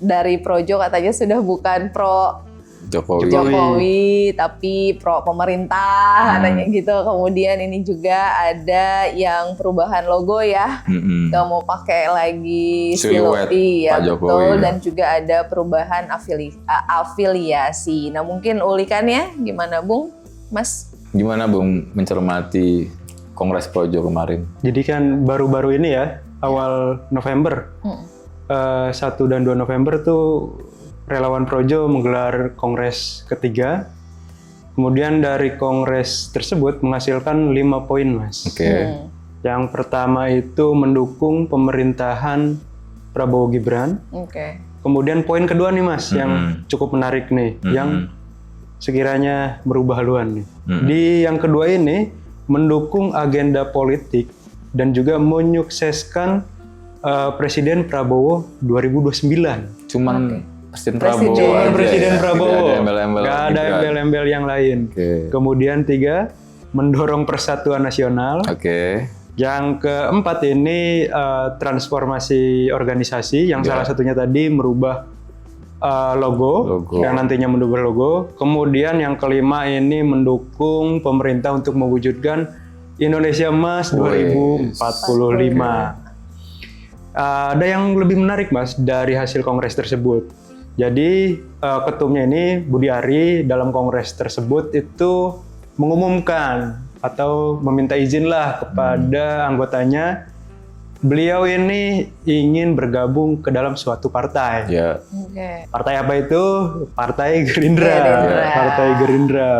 Speaker 2: dari Projo, katanya sudah bukan pro Jokowi tapi pro pemerintah, katanya gitu. Kemudian ini juga ada yang perubahan logo ya, nggak mau pakai lagi siluet ya, betul. Dan juga ada perubahan afiliasi. Nah, mungkin ulikannya gimana, Bung? Mas?
Speaker 1: Gimana, Bung, mencermati Kongres Projo kemarin?
Speaker 3: Jadi kan baru-baru ini ya, awal November, 1 dan 2 November tuh relawan Projo menggelar Kongres ketiga. Kemudian dari Kongres tersebut menghasilkan 5 poin, Mas. Yang pertama itu mendukung pemerintahan Prabowo Gibran. Kemudian poin kedua nih, Mas, yang cukup menarik nih, yang sekiranya berubah haluan nih. Di yang kedua ini mendukung agenda politik dan juga menyukseskan Presiden Prabowo 2029.
Speaker 1: Presiden Prabowo.
Speaker 3: Cuma
Speaker 1: aja
Speaker 3: Presiden
Speaker 1: ya.
Speaker 3: Prabowo.
Speaker 1: Tidak ada embel-embel.
Speaker 3: Nggak ada
Speaker 1: Gibran.
Speaker 3: embel-embel yang lain.
Speaker 1: Oke.
Speaker 3: Kemudian 3, mendorong persatuan nasional.
Speaker 1: Oke.
Speaker 3: Yang keempat ini transformasi organisasi yang
Speaker 1: Ya.
Speaker 3: salah satunya tadi merubah logo yang nantinya merubah logo. Kemudian yang kelima ini mendukung pemerintah untuk mewujudkan Indonesia Emas 2045. Ada yang lebih menarik Mas dari hasil kongres tersebut. Jadi ketumnya ini Budi Ari dalam kongres tersebut itu mengumumkan atau meminta izin lah kepada anggotanya, beliau ini ingin bergabung ke dalam suatu partai.
Speaker 1: Ya.
Speaker 2: Oke.
Speaker 3: Partai apa itu? Partai Gerindra.
Speaker 2: Gerindra.
Speaker 3: Partai Gerindra.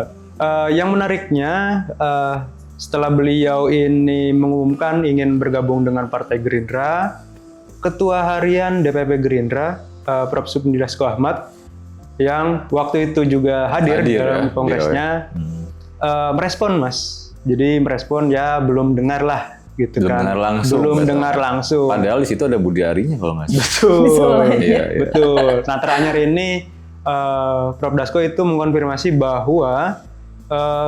Speaker 3: Yang menariknya setelah beliau ini mengumumkan ingin bergabung dengan Partai Gerindra, Ketua Harian DPP Gerindra, Prof. Sukni Dasko Ahmad, yang waktu itu juga hadir dalam kongresnya, merespon Mas. Jadi merespon ya belum dengar lah gitu
Speaker 1: Belum
Speaker 3: kan.
Speaker 1: dengar langsung.
Speaker 3: Belum
Speaker 1: Betul.
Speaker 3: dengar langsung.
Speaker 1: Padahal di situ ada Budi Arinya kalau nggak salah.
Speaker 3: Betul.
Speaker 1: Iya, iya.
Speaker 3: Betul. Nah terakhir ini Prof. Dasko itu mengkonfirmasi bahwa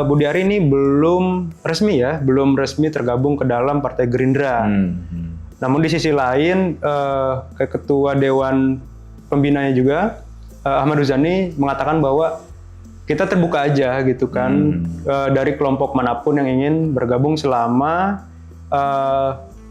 Speaker 3: Budi Ari ini belum resmi tergabung ke dalam Partai Gerindra. Namun di sisi lain Ketua Dewan Pembinanya juga Ahmad Ruzani mengatakan bahwa kita terbuka aja gitu kan dari kelompok manapun yang ingin bergabung selama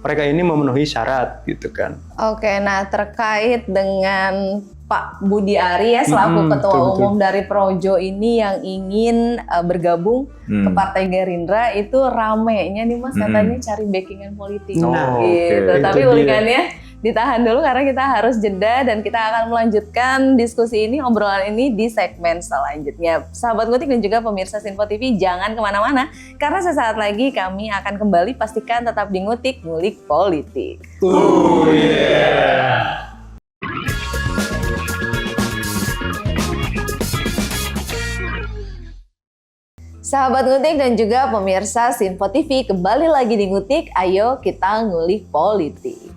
Speaker 3: mereka ini memenuhi syarat gitu kan.
Speaker 2: Oke, nah terkait dengan Pak Budi Ari ya selaku Ketua Umum dari Projo ini yang ingin bergabung ke Partai Gerindra, itu ramenya nih Mas katanya cari backingan politik gitu.
Speaker 1: Oke.
Speaker 2: Tapi
Speaker 3: Itu dia.
Speaker 2: ulikannya ditahan dulu karena kita harus jeda dan kita akan melanjutkan diskusi ini, obrolan ini di segmen selanjutnya. Sahabat Ngutik dan juga pemirsa Sinpo TV jangan kemana-mana karena sesaat lagi kami akan kembali, pastikan tetap di Ngutik, Ngulik Politik. Sahabat Ngutik dan juga pemirsa Sinpo TV, kembali lagi di Ngutik, ayo kita ngulik politik.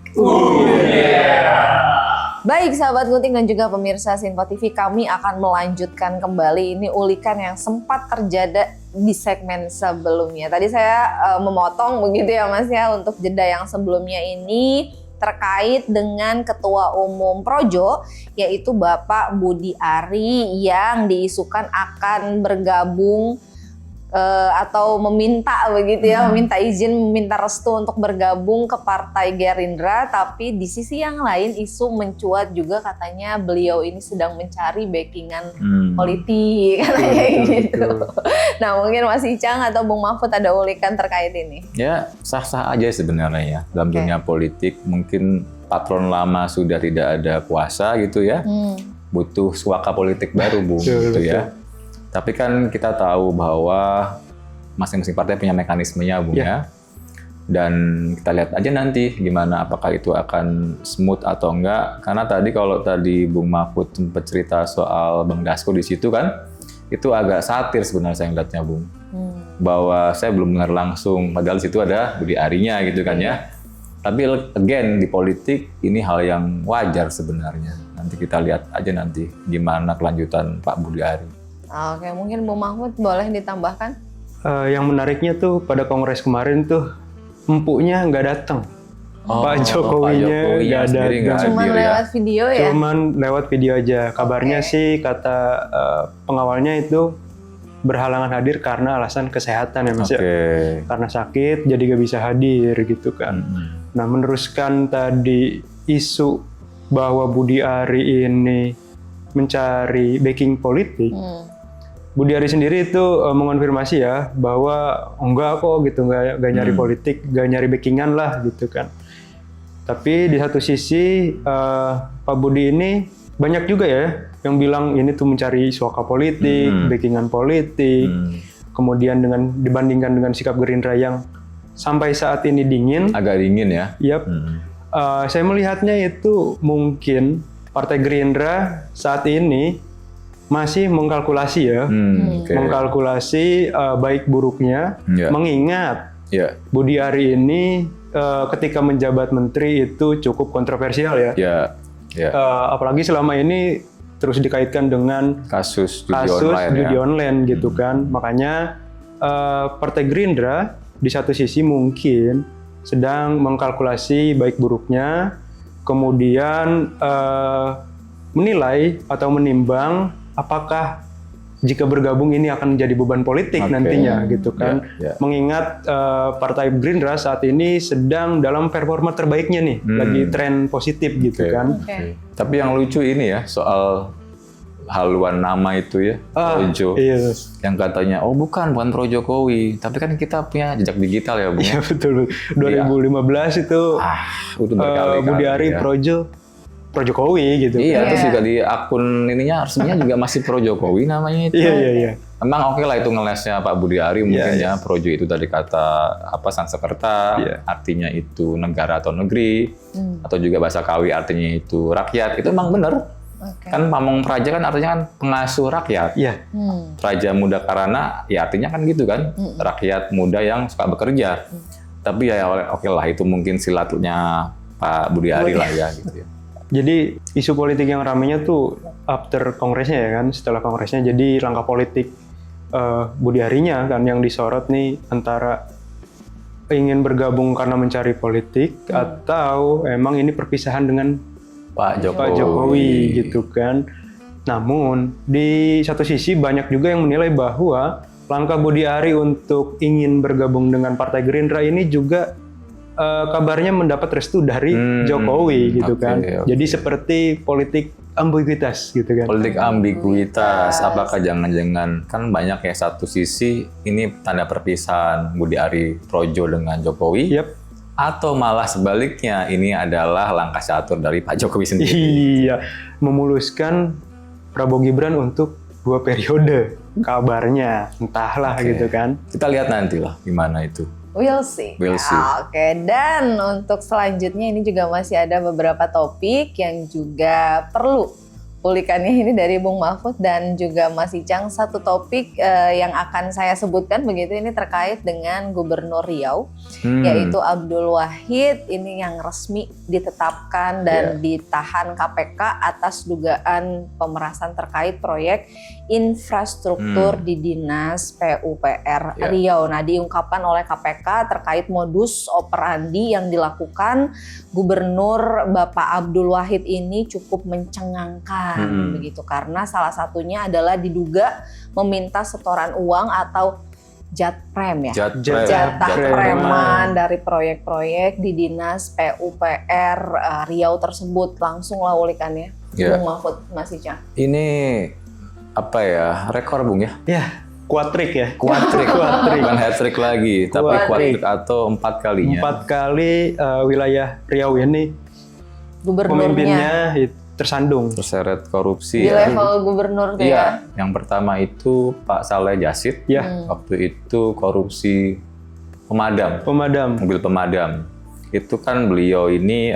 Speaker 2: Baik sahabat Ngutik dan juga pemirsa Sinpo TV, kami akan melanjutkan kembali ini ulikan yang sempat terjadi di segmen sebelumnya. Tadi saya memotong begitu ya Mas ya untuk jeda yang sebelumnya ini terkait dengan Ketua Umum Projo yaitu Bapak Budi Ari yang diisukan akan bergabung atau meminta begitu ya, meminta izin, meminta restu untuk bergabung ke Partai Gerindra. Tapi di sisi yang lain isu mencuat juga katanya beliau ini sedang mencari backingan politik katanya gitu. Nah mungkin Mas Icang atau Bung Mahfud ada ulikan terkait ini?
Speaker 1: Ya sah-sah aja sebenarnya ya dalam dunia politik. Mungkin patron lama sudah tidak ada kuasa gitu ya, butuh suaka politik baru Bung gitu ya. Tapi kan kita tahu bahwa masing-masing partai punya mekanismenya Bung ya. Dan kita lihat aja nanti gimana, apakah itu akan smooth atau enggak. Karena kalau tadi Bung Mahfud sempat cerita soal Bang Dasko di situ kan, itu agak satir sebenarnya saya ngeliatnya Bung. Bahwa saya belum dengar langsung, padahal di situ ada Budi Arinya gitu kan ya. Tapi again di politik ini hal yang wajar sebenarnya. Nanti kita lihat aja nanti gimana kelanjutan Pak Budi Ari.
Speaker 2: Oke, mungkin Bung Mahfud boleh ditambahkan?
Speaker 3: Yang menariknya tuh pada kongres kemarin tuh empuknya nggak datang. Pak Jokowinya nggak datang.
Speaker 2: Cuman lewat video ya?
Speaker 3: Cuman lewat video aja. Kabarnya sih kata pengawalnya itu berhalangan hadir karena alasan kesehatan ya Mas ya. Karena sakit jadi nggak bisa hadir gitu kan. Nah meneruskan tadi isu bahwa Budi Ari ini mencari backing politik. Budi Ari sendiri itu mengonfirmasi ya bahwa enggak kok gitu, enggak nyari politik, enggak nyari backingan lah gitu kan. Tapi di satu sisi Pak Budi ini banyak juga ya yang bilang ini tuh mencari suaka politik, backingan politik. Kemudian dibandingkan dengan sikap Gerindra yang sampai saat ini dingin.
Speaker 1: Agak dingin ya.
Speaker 3: Yap. Saya melihatnya itu mungkin Partai Gerindra saat ini masih mengkalkulasi ya, mengkalkulasi baik buruknya, mengingat Budi Ari ini ketika menjabat menteri itu cukup kontroversial ya. Apalagi selama ini terus dikaitkan dengan
Speaker 1: kasus judi
Speaker 3: online gitu kan. Makanya Partai Gerindra di satu sisi mungkin sedang mengkalkulasi baik buruknya, kemudian menilai atau menimbang apakah jika bergabung ini akan menjadi beban politik nantinya gitu kan. Mengingat Partai Gerindra saat ini sedang dalam performa terbaiknya nih, lagi tren positif gitu kan.
Speaker 1: Tapi yang lucu ini ya soal haluan nama itu ya, Projo.
Speaker 3: Iya.
Speaker 1: Yang katanya, oh bukan Pro Jokowi. Tapi kan kita punya jejak digital ya, Bung.
Speaker 3: Iya betul. 2015 itu Budi Ari Pro Jokowi gitu.
Speaker 1: Iya, terus juga di akun ininya resminya juga masih Pro Jokowi namanya itu.
Speaker 3: Iya.
Speaker 1: Emang oke lah itu ngelesnya Pak Budi Ari mungkin ya. Projo itu dari kata Sanskerta, artinya itu negara atau negeri, atau juga bahasa Kawi artinya itu rakyat. Itu emang bener. Kan Pamong Praja kan artinya kan pengasuh rakyat. Praja Muda Karana ya artinya kan gitu kan, rakyat muda yang suka bekerja. Tapi ya oke lah itu mungkin silatnya Pak Budi Ari lah ya gitu ya.
Speaker 3: Jadi isu politik yang ramainya tuh after kongresnya ya kan, setelah kongresnya jadi langkah politik Budi Arinya kan yang disorot nih, antara ingin bergabung karena mencari politik atau emang ini perpisahan dengan Pak Jokowi gitu kan. Namun di satu sisi banyak juga yang menilai bahwa langkah Budi Ari untuk ingin bergabung dengan Partai Gerindra ini juga kabarnya mendapat restu dari Jokowi gitu kan. Jadi seperti politik ambiguitas gitu kan.
Speaker 1: Politik ambiguitas, apakah jangan-jangan kan banyak ya satu sisi ini tanda perpisahan Budi Ari Projo dengan Jokowi. Atau malah sebaliknya, ini adalah langkah catur dari Pak Jokowi sendiri.
Speaker 3: Iya, memuluskan Prabowo Gibran untuk 2 periode, kabarnya. Entahlah gitu kan.
Speaker 1: Kita lihat nanti lah gimana itu.
Speaker 2: We'll see. Oke, dan untuk selanjutnya ini juga masih ada beberapa topik yang juga perlu ulikannya ini dari Bung Mahfud dan juga Mas Icang. Satu topik yang akan saya sebutkan begitu ini terkait dengan Gubernur Riau, yaitu Abdul Wahid ini yang resmi ditetapkan dan ditahan KPK atas dugaan pemerasan terkait proyek infrastruktur di Dinas PUPR Riau. Nah, diungkapkan oleh KPK terkait modus operandi yang dilakukan Gubernur Bapak Abdul Wahid ini cukup mencengangkan. Begitu karena salah satunya adalah diduga meminta setoran uang atau jatprem ya, jatah preman dari proyek-proyek di Dinas PUPR Riau tersebut. Langsung lah ulikannya, Bung Mahfud, Mas Icang.
Speaker 1: Ini apa ya, rekor Bung ya?
Speaker 3: Kuatrik ya.
Speaker 1: Kuatrik. Bukan hat-trick lagi, tapi kuatrik atau 4 kalinya. 4
Speaker 3: kali wilayah Riau ini pemimpinnya tersandung,
Speaker 1: terseret korupsi
Speaker 2: di level gubernur tuh ya.
Speaker 1: Yang pertama itu Pak Saleh Jasid, waktu itu korupsi pemadam, mobil pemadam. Itu kan beliau ini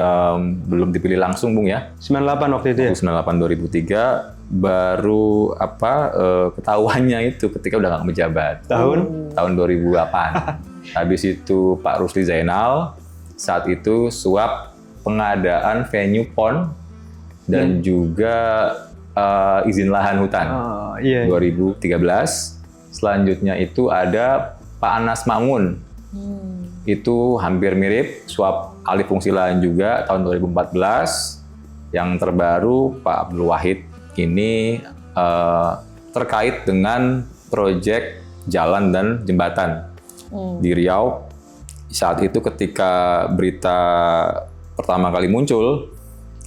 Speaker 1: belum dipilih langsung Bung ya.
Speaker 3: 98 waktu itu ya.
Speaker 1: 98 2003 baru ketahuannya itu ketika udah nggak menjabat. Tahun 2008. Habis itu Pak Rusli Zainal saat itu suap pengadaan venue PON dan juga izin lahan hutan 2013. Selanjutnya itu ada Pak Anas Mamun. Itu hampir mirip, suap alih fungsi lahan juga tahun 2014. Yang terbaru Pak Abdul Wahid ini terkait dengan proyek jalan dan jembatan di Riau. Saat itu ketika berita pertama kali muncul,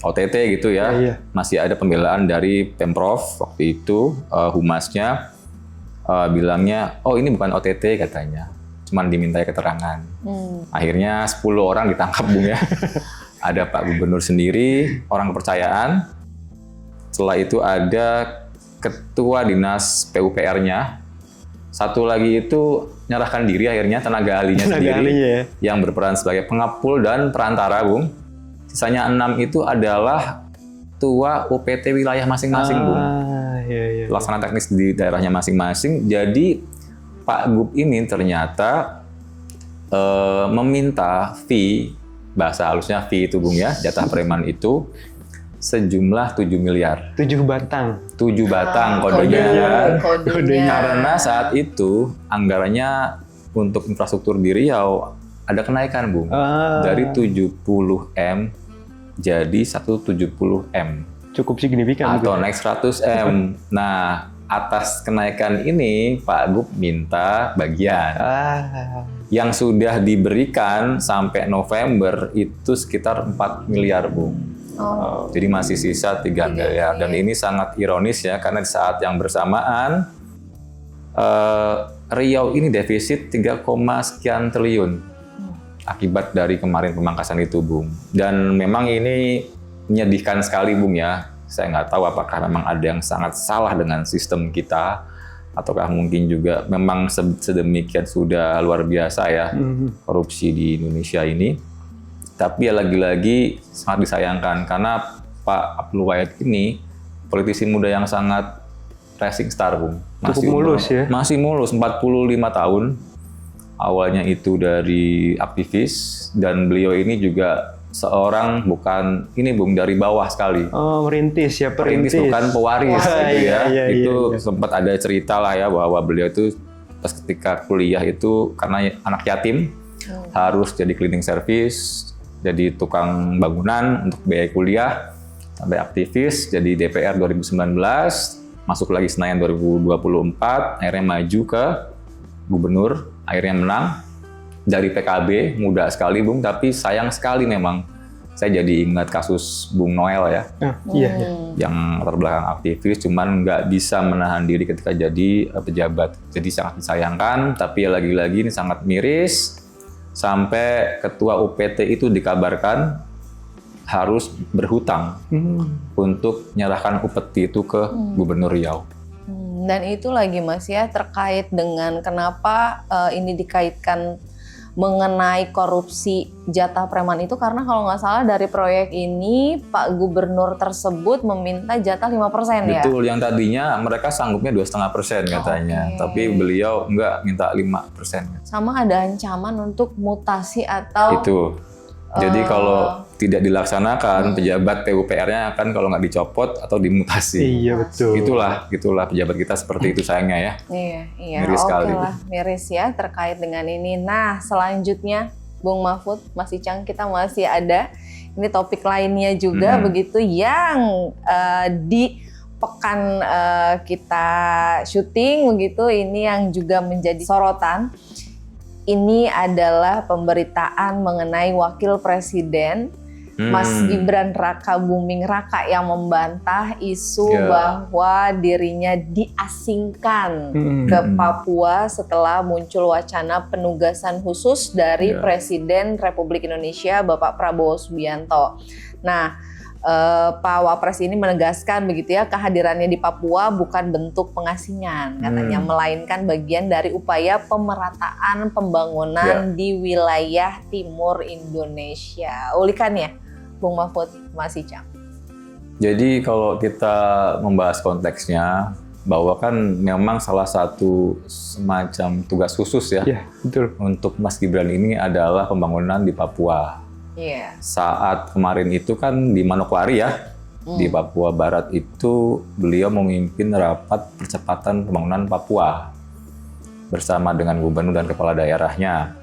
Speaker 1: OTT gitu ya, masih ada pembelaan dari Pemprov waktu itu, humasnya bilangnya, oh ini bukan OTT katanya, cuman dimintai keterangan. Akhirnya 10 orang ditangkap Bung ya. Ada Pak Gubernur sendiri, orang kepercayaan. Setelah itu ada Ketua Dinas PUPR-nya. Satu lagi itu nyerahkan diri akhirnya, tenaga ahlinya sendiri yang berperan sebagai pengepul dan perantara Bung. Sisanya 6 itu adalah ketua UPT wilayah masing-masing, Bung. Pelaksana teknis di daerahnya masing-masing. Jadi Pak Gub ini ternyata meminta fee, bahasa halusnya fee itu Bung ya, jatah preman itu sejumlah 7 miliar.
Speaker 3: 7 batang.
Speaker 1: 7 batang kodenya kan.
Speaker 2: Kodenya.
Speaker 1: Karena saat itu anggarannya untuk infrastruktur di Riau ada kenaikan, Bung. Dari 70M jadi 170M.
Speaker 3: Cukup signifikan.
Speaker 1: Atau naik 100M. Nah, atas kenaikan ini Pak Gub minta bagian. Yang sudah diberikan sampai November itu sekitar 4 miliar, Bung. Jadi masih sisa 3 miliar. Dan ini sangat ironis ya, karena di saat yang bersamaan Riau ini defisit 3, sekian triliun akibat dari kemarin pemangkasan itu, Bung. Dan memang ini menyedihkan sekali, Bung ya. Saya nggak tahu apakah memang ada yang sangat salah dengan sistem kita, ataukah mungkin juga memang sedemikian sudah luar biasa ya korupsi di Indonesia ini. Tapi ya lagi-lagi sangat disayangkan karena Pak Abdul Wahid ini politisi muda yang sangat rising star, Bung.
Speaker 3: Cukup mulus ya?
Speaker 1: Masih mulus, 45 tahun. Awalnya itu dari aktivis dan beliau ini juga seorang bukan ini, Bung, dari bawah sekali.
Speaker 3: Merintis ya,
Speaker 1: perintis bukan pewaris gitu ya.
Speaker 3: Iya.
Speaker 1: Sempat ada cerita lah ya bahwa beliau itu pas ketika kuliah itu karena anak yatim harus jadi cleaning service, jadi tukang bangunan untuk biaya kuliah, sampai aktivis jadi DPR 2019, masuk lagi Senayan 2024, akhirnya maju ke gubernur, akhirnya menang. Dari PKB, muda sekali, Bung, tapi sayang sekali memang saya jadi ingat kasus Bung Noel ya, yang latar belakang aktivis, cuman nggak bisa menahan diri ketika jadi pejabat. Jadi sangat disayangkan, tapi lagi-lagi ini sangat miris, sampai ketua UPT itu dikabarkan harus berhutang untuk menyerahkan upeti itu ke Gubernur Riau.
Speaker 2: Dan itu lagi, Mas ya, terkait dengan kenapa ini dikaitkan mengenai korupsi jatah preman itu, karena kalau nggak salah dari proyek ini Pak Gubernur tersebut meminta jatah 5% ya?
Speaker 1: Betul, yang tadinya mereka sanggupnya 2,5% katanya, tapi beliau nggak, minta 5%.
Speaker 2: Sama ada ancaman untuk mutasi atau...
Speaker 1: Itu. Jadi kalau tidak dilaksanakan, pejabat PUPR-nya akan kalau nggak dicopot atau dimutasi.
Speaker 3: Iya, betul.
Speaker 1: Gitulah pejabat kita seperti itu sayangnya ya.
Speaker 2: Iya.
Speaker 1: Miris sekali.
Speaker 2: Lah, miris ya terkait dengan ini. Nah, selanjutnya Bung Mahfud, Mas Icang, kita masih ada ini topik lainnya juga begitu yang di pekan kita syuting begitu, ini yang juga menjadi sorotan. Ini adalah pemberitaan mengenai Wakil Presiden Mas Gibran Raka Buming Raka yang membantah isu bahwa dirinya diasingkan ke Papua setelah muncul wacana penugasan khusus dari Presiden Republik Indonesia Bapak Prabowo Subianto. Nah, Pak Wapres ini menegaskan begitu ya, kehadirannya di Papua bukan bentuk pengasingan katanya, melainkan bagian dari upaya pemerataan pembangunan di wilayah timur Indonesia. Ulikannya, Bung Mahfud, Mas Icang.
Speaker 1: Jadi kalau kita membahas konteksnya, bahwa kan memang salah satu semacam tugas khusus ya,
Speaker 3: betul,
Speaker 1: untuk Mas Gibran ini adalah pembangunan di Papua. Saat kemarin itu kan di Manokwari ya, di Papua Barat itu beliau memimpin rapat percepatan pembangunan Papua bersama dengan gubernur dan kepala daerahnya.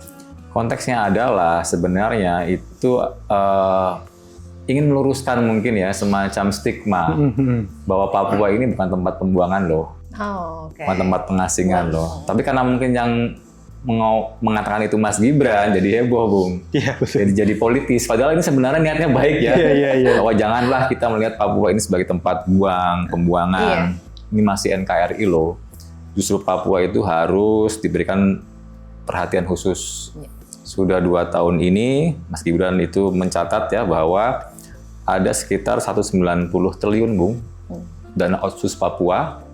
Speaker 1: Konteksnya adalah sebenarnya itu ingin meluruskan mungkin ya semacam stigma bahwa Papua ini bukan tempat pembuangan loh, bukan tempat pengasingan loh. Tapi karena mungkin yang mengatakan itu Mas Gibran jadi heboh, Bung. Jadi politis. Padahal ini sebenarnya niatnya baik ya. Bahwa janganlah kita melihat Papua ini sebagai tempat pembuangan. Ini masih NKRI loh. Justru Papua itu harus diberikan perhatian khusus. Sudah 2 tahun ini Mas Gibran itu mencatat ya bahwa ada sekitar 190 triliun, Bung, dana otsus Papua.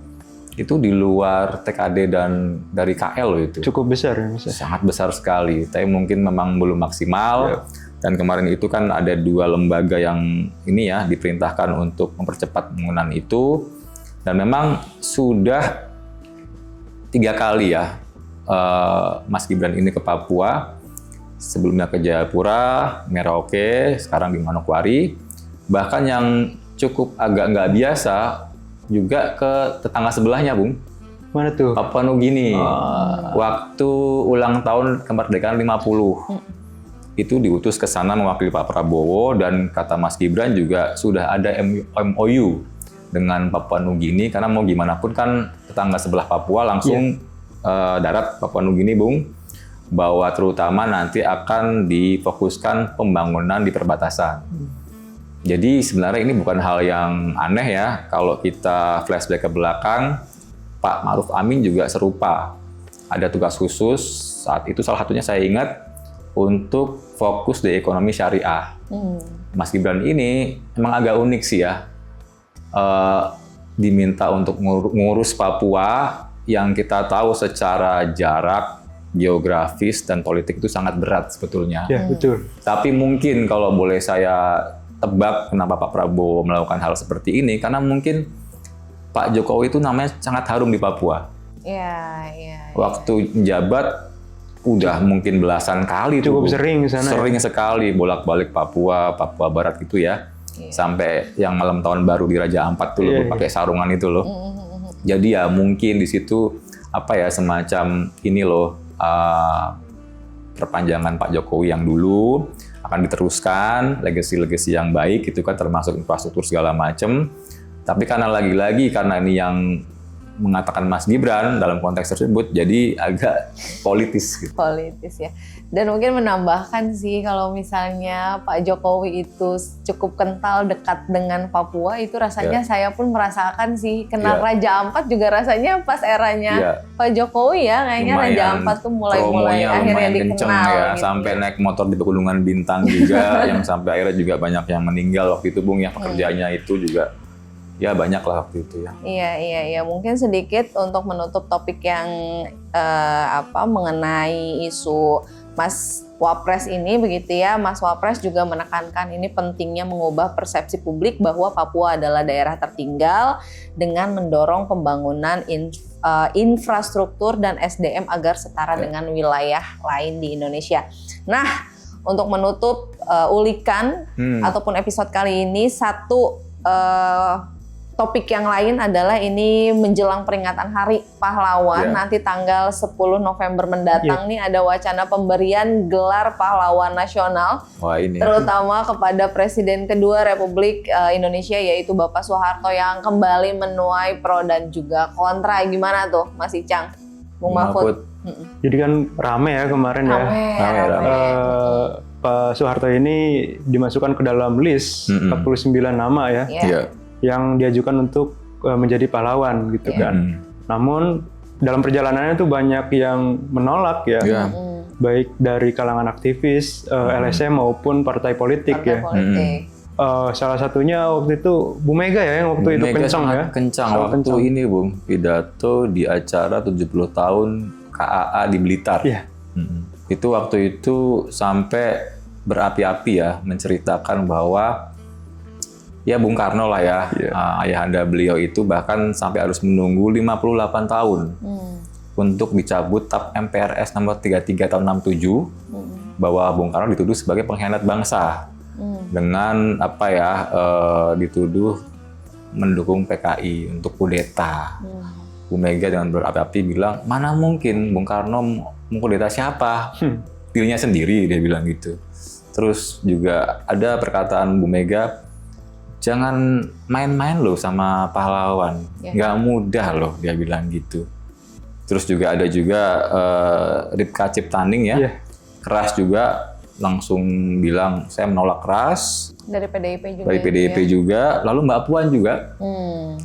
Speaker 1: Itu di luar TKD dan dari KL loh itu.
Speaker 3: Cukup besar ya, Mas.
Speaker 1: Sangat besar sekali, tapi mungkin memang belum maksimal. Dan kemarin itu kan ada 2 lembaga yang ini ya diperintahkan untuk mempercepat pembangunan itu. Dan memang sudah 3 kali ya Mas Gibran ini ke Papua. Sebelumnya ke Jayapura, Merauke, sekarang di Manokwari. Bahkan yang cukup agak nggak biasa juga ke tetangga sebelahnya, Bung.
Speaker 3: Mana tuh?
Speaker 1: Papua Nugini. Waktu ulang tahun kemerdekaan 50. Itu diutus ke sana mewakili Pak Prabowo, dan kata Mas Gibran juga sudah ada MOU dengan Papua Nugini, karena mau gimana pun kan tetangga sebelah Papua langsung darat Papua Nugini, Bung, bahwa terutama nanti akan difokuskan pembangunan di perbatasan. Jadi sebenarnya ini bukan hal yang aneh ya, kalau kita flashback ke belakang, Pak Ma'ruf Amin juga serupa. Ada tugas khusus, saat itu salah satunya saya ingat, untuk fokus di ekonomi syariah. Mas Gibran ini memang agak unik sih ya, diminta untuk ngurus Papua yang kita tahu secara jarak, geografis, dan politik itu sangat berat sebetulnya.
Speaker 3: Ya, betul.
Speaker 1: Tapi mungkin kalau boleh saya tebak kenapa Pak Prabowo melakukan hal seperti ini, karena mungkin Pak Jokowi itu namanya sangat harum di Papua.
Speaker 2: Iya.
Speaker 1: Waktu menjabat udah mungkin belasan kali
Speaker 3: Cukup
Speaker 1: tuh.
Speaker 3: sering sana.
Speaker 1: Sering sekali bolak-balik Papua Barat gitu ya. Sampai yang malam tahun baru di Raja Ampat tuh loh, pakai sarungan itu loh. Jadi ya mungkin di situ apa ya, semacam ini loh, perpanjangan Pak Jokowi yang dulu akan diteruskan, legasi-legasi yang baik itu kan, termasuk infrastruktur segala macam. Tapi karena lagi-lagi karena ini yang mengatakan Mas Gibran dalam konteks tersebut, jadi agak politis gitu.
Speaker 2: Politis ya. Dan mungkin menambahkan sih, kalau misalnya Pak Jokowi itu cukup kental dekat dengan Papua, itu rasanya saya pun merasakan sih. Kenal Raja Ampat juga rasanya pas eranya Pak Jokowi ya, kayaknya
Speaker 1: lumayan,
Speaker 2: Raja Ampat tuh mulai akhirnya dikenal
Speaker 1: ya,
Speaker 2: gitu.
Speaker 1: sampai naik motor di Pegunungan Bintang juga, yang sampai akhirnya juga banyak yang meninggal waktu itu, Bung, ya, pekerjaannya itu juga. Ya banyak lah waktu itu ya.
Speaker 2: Iya. Mungkin sedikit untuk menutup topik yang mengenai isu Mas Wapres ini begitu ya. Mas Wapres juga menekankan ini pentingnya mengubah persepsi publik bahwa Papua adalah daerah tertinggal dengan mendorong pembangunan infrastruktur dan SDM agar setara dengan wilayah lain di Indonesia. Nah, untuk menutup ulikan ataupun episode kali ini, satu topik yang lain adalah ini menjelang peringatan Hari Pahlawan, nanti tanggal 10 November mendatang nih ada wacana pemberian gelar pahlawan nasional.
Speaker 1: Wah, ini
Speaker 2: terutama kepada Presiden kedua Republik Indonesia, yaitu Bapak Soeharto, yang kembali menuai pro dan juga kontra. Gimana tuh Mas Icang, Bung Mahfud?
Speaker 3: Jadi kan rame ya kemarin
Speaker 1: rame.
Speaker 3: Pak Soeharto ini dimasukkan ke dalam list 49 nama ya. Yang diajukan untuk menjadi pahlawan gitu kan. Namun dalam perjalanannya tuh banyak yang menolak ya. Baik dari kalangan aktivis, LSM maupun partai politik. Salah satunya waktu itu Bu Mega ya, yang waktu itu kencang ya.
Speaker 1: Kencang waktu ini, Bung, pidato di acara 70 tahun KAA di Blitar. Itu waktu itu sampai berapi-api ya, menceritakan bahwa ya Bung Karno lah ya, ayahanda beliau itu bahkan sampai harus menunggu 58 tahun untuk dicabut TAP MPRS nomor 33 tahun 67, bahwa Bung Karno dituduh sebagai pengkhianat bangsa dengan dituduh mendukung PKI untuk kudeta. Bu Mega dengan berapi-api bilang, mana mungkin Bung Karno mengkudeta siapa? Dirinya sendiri, dia bilang gitu. Terus juga ada perkataan Bu Mega, jangan main-main loh sama pahlawan, nggak mudah loh, dia bilang gitu. Terus juga ada Ripka Ciptaning ya, keras juga, langsung bilang saya menolak keras.
Speaker 2: Dari PDIP juga.
Speaker 1: Dari PDIP juga, lalu Mbak Puan juga.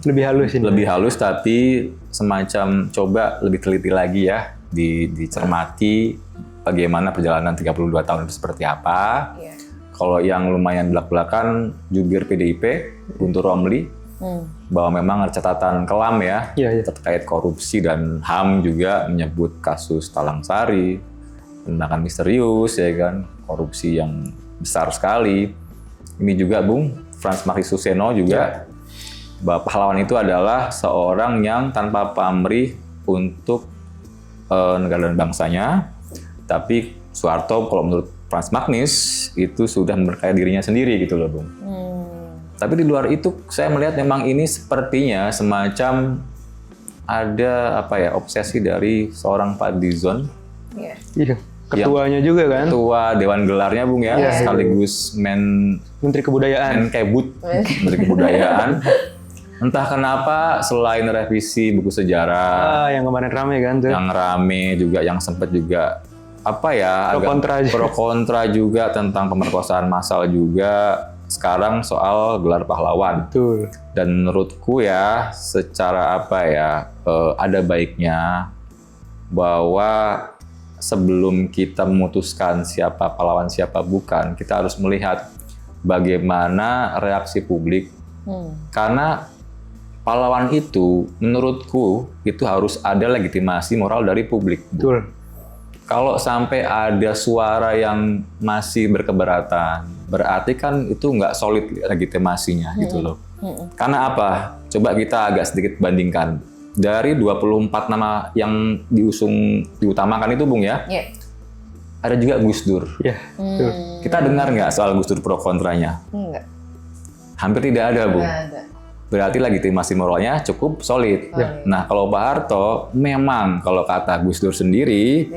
Speaker 3: Lebih halus ini.
Speaker 1: Lebih halus, tapi semacam coba lebih teliti lagi ya, dicermati bagaimana perjalanan 32 tahun itu seperti apa. Kalau yang lumayan belak-belakan, jubir PDIP, Guntur Romli, bahwa memang ada catatan kelam ya, terkait korupsi dan HAM, juga menyebut kasus Talang Sari, tindakan misterius, ya kan, korupsi yang besar sekali. Ini juga Bung, Frans Mari Suseno juga, bahwa pahlawan itu adalah seorang yang tanpa pamrih untuk negara dan bangsanya, tapi Soeharto kalau menurut Frans Magnis itu sudah memperkaya dirinya sendiri gitu loh Bung. Tapi di luar itu saya melihat memang ini sepertinya semacam ada obsesi dari seorang Fadlizon.
Speaker 3: Iya. Ketuanya juga kan?
Speaker 1: Ketua Dewan Gelarnya Bung ya, sekaligus
Speaker 3: Menteri Kebudayaan.
Speaker 1: Menteri Kebudayaan. Entah kenapa selain revisi buku sejarah,
Speaker 3: yang kemarin rame kan tuh.
Speaker 1: Yang rame juga, yang sempat juga pro kontra juga tentang pemerkosaan massal juga. Sekarang soal gelar pahlawan.
Speaker 3: Betul.
Speaker 1: Dan menurutku ya, secara ada baiknya bahwa sebelum kita memutuskan siapa pahlawan siapa bukan, kita harus melihat bagaimana reaksi publik. Karena pahlawan itu menurutku itu harus ada legitimasi moral dari publik.
Speaker 3: Betul.
Speaker 1: Kalau sampai ada suara yang masih berkeberatan, berarti kan itu nggak solid legitimasinya gitu loh. Karena apa? Coba kita agak sedikit bandingkan. Dari 24 nama yang diutamakan itu Bung ya, ada juga Gus Dur. Kita dengar nggak soal Gus Dur pro kontranya?
Speaker 2: Enggak.
Speaker 1: Hampir tidak ada Bung.
Speaker 2: Nggak ada.
Speaker 1: Berarti legitimasi moralnya cukup solid. Nah kalau Pak Harto, memang kalau kata Gus Dur sendiri,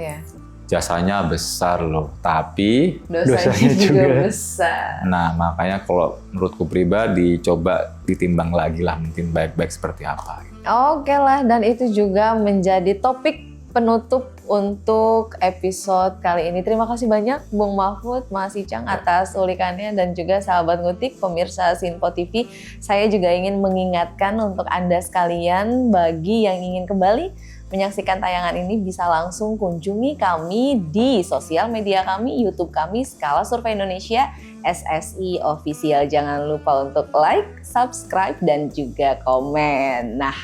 Speaker 1: jasanya besar loh, tapi
Speaker 2: dosanya juga besar.
Speaker 1: Nah makanya kalau menurutku pribadi, coba ditimbang lagi lah mungkin baik-baik seperti apa.
Speaker 2: Oke lah, dan itu juga menjadi topik penutup untuk episode kali ini. Terima kasih banyak Bung Mahfud, Mas Icang atas ulikannya, dan juga sahabat ngutik pemirsa Sinpo TV. Saya juga ingin mengingatkan untuk Anda sekalian, bagi yang ingin kembali menyaksikan tayangan ini bisa langsung kunjungi kami di sosial media kami, YouTube kami Skala Survei Indonesia SSI Official. Jangan lupa untuk like, subscribe, dan juga komen. Nah,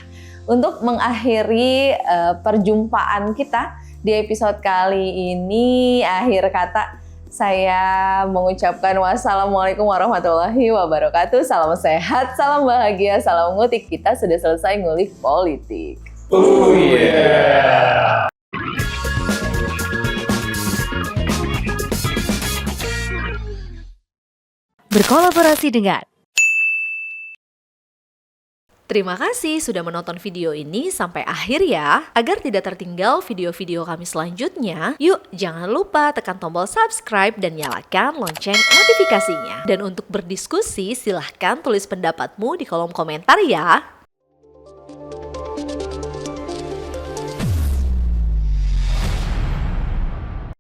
Speaker 2: untuk mengakhiri perjumpaan kita di episode kali ini, akhir kata saya mengucapkan wassalamualaikum warahmatullahi wabarakatuh. Salam sehat, salam bahagia, salam ngutik. Kita sudah selesai ngulik politik.
Speaker 1: Oh yeah.
Speaker 4: Berkolaborasi dengan. Terima kasih sudah menonton video ini sampai akhir ya. Agar tidak tertinggal video-video kami selanjutnya, yuk jangan lupa tekan tombol subscribe dan nyalakan lonceng notifikasinya. Dan untuk berdiskusi, silahkan tulis pendapatmu di kolom komentar ya.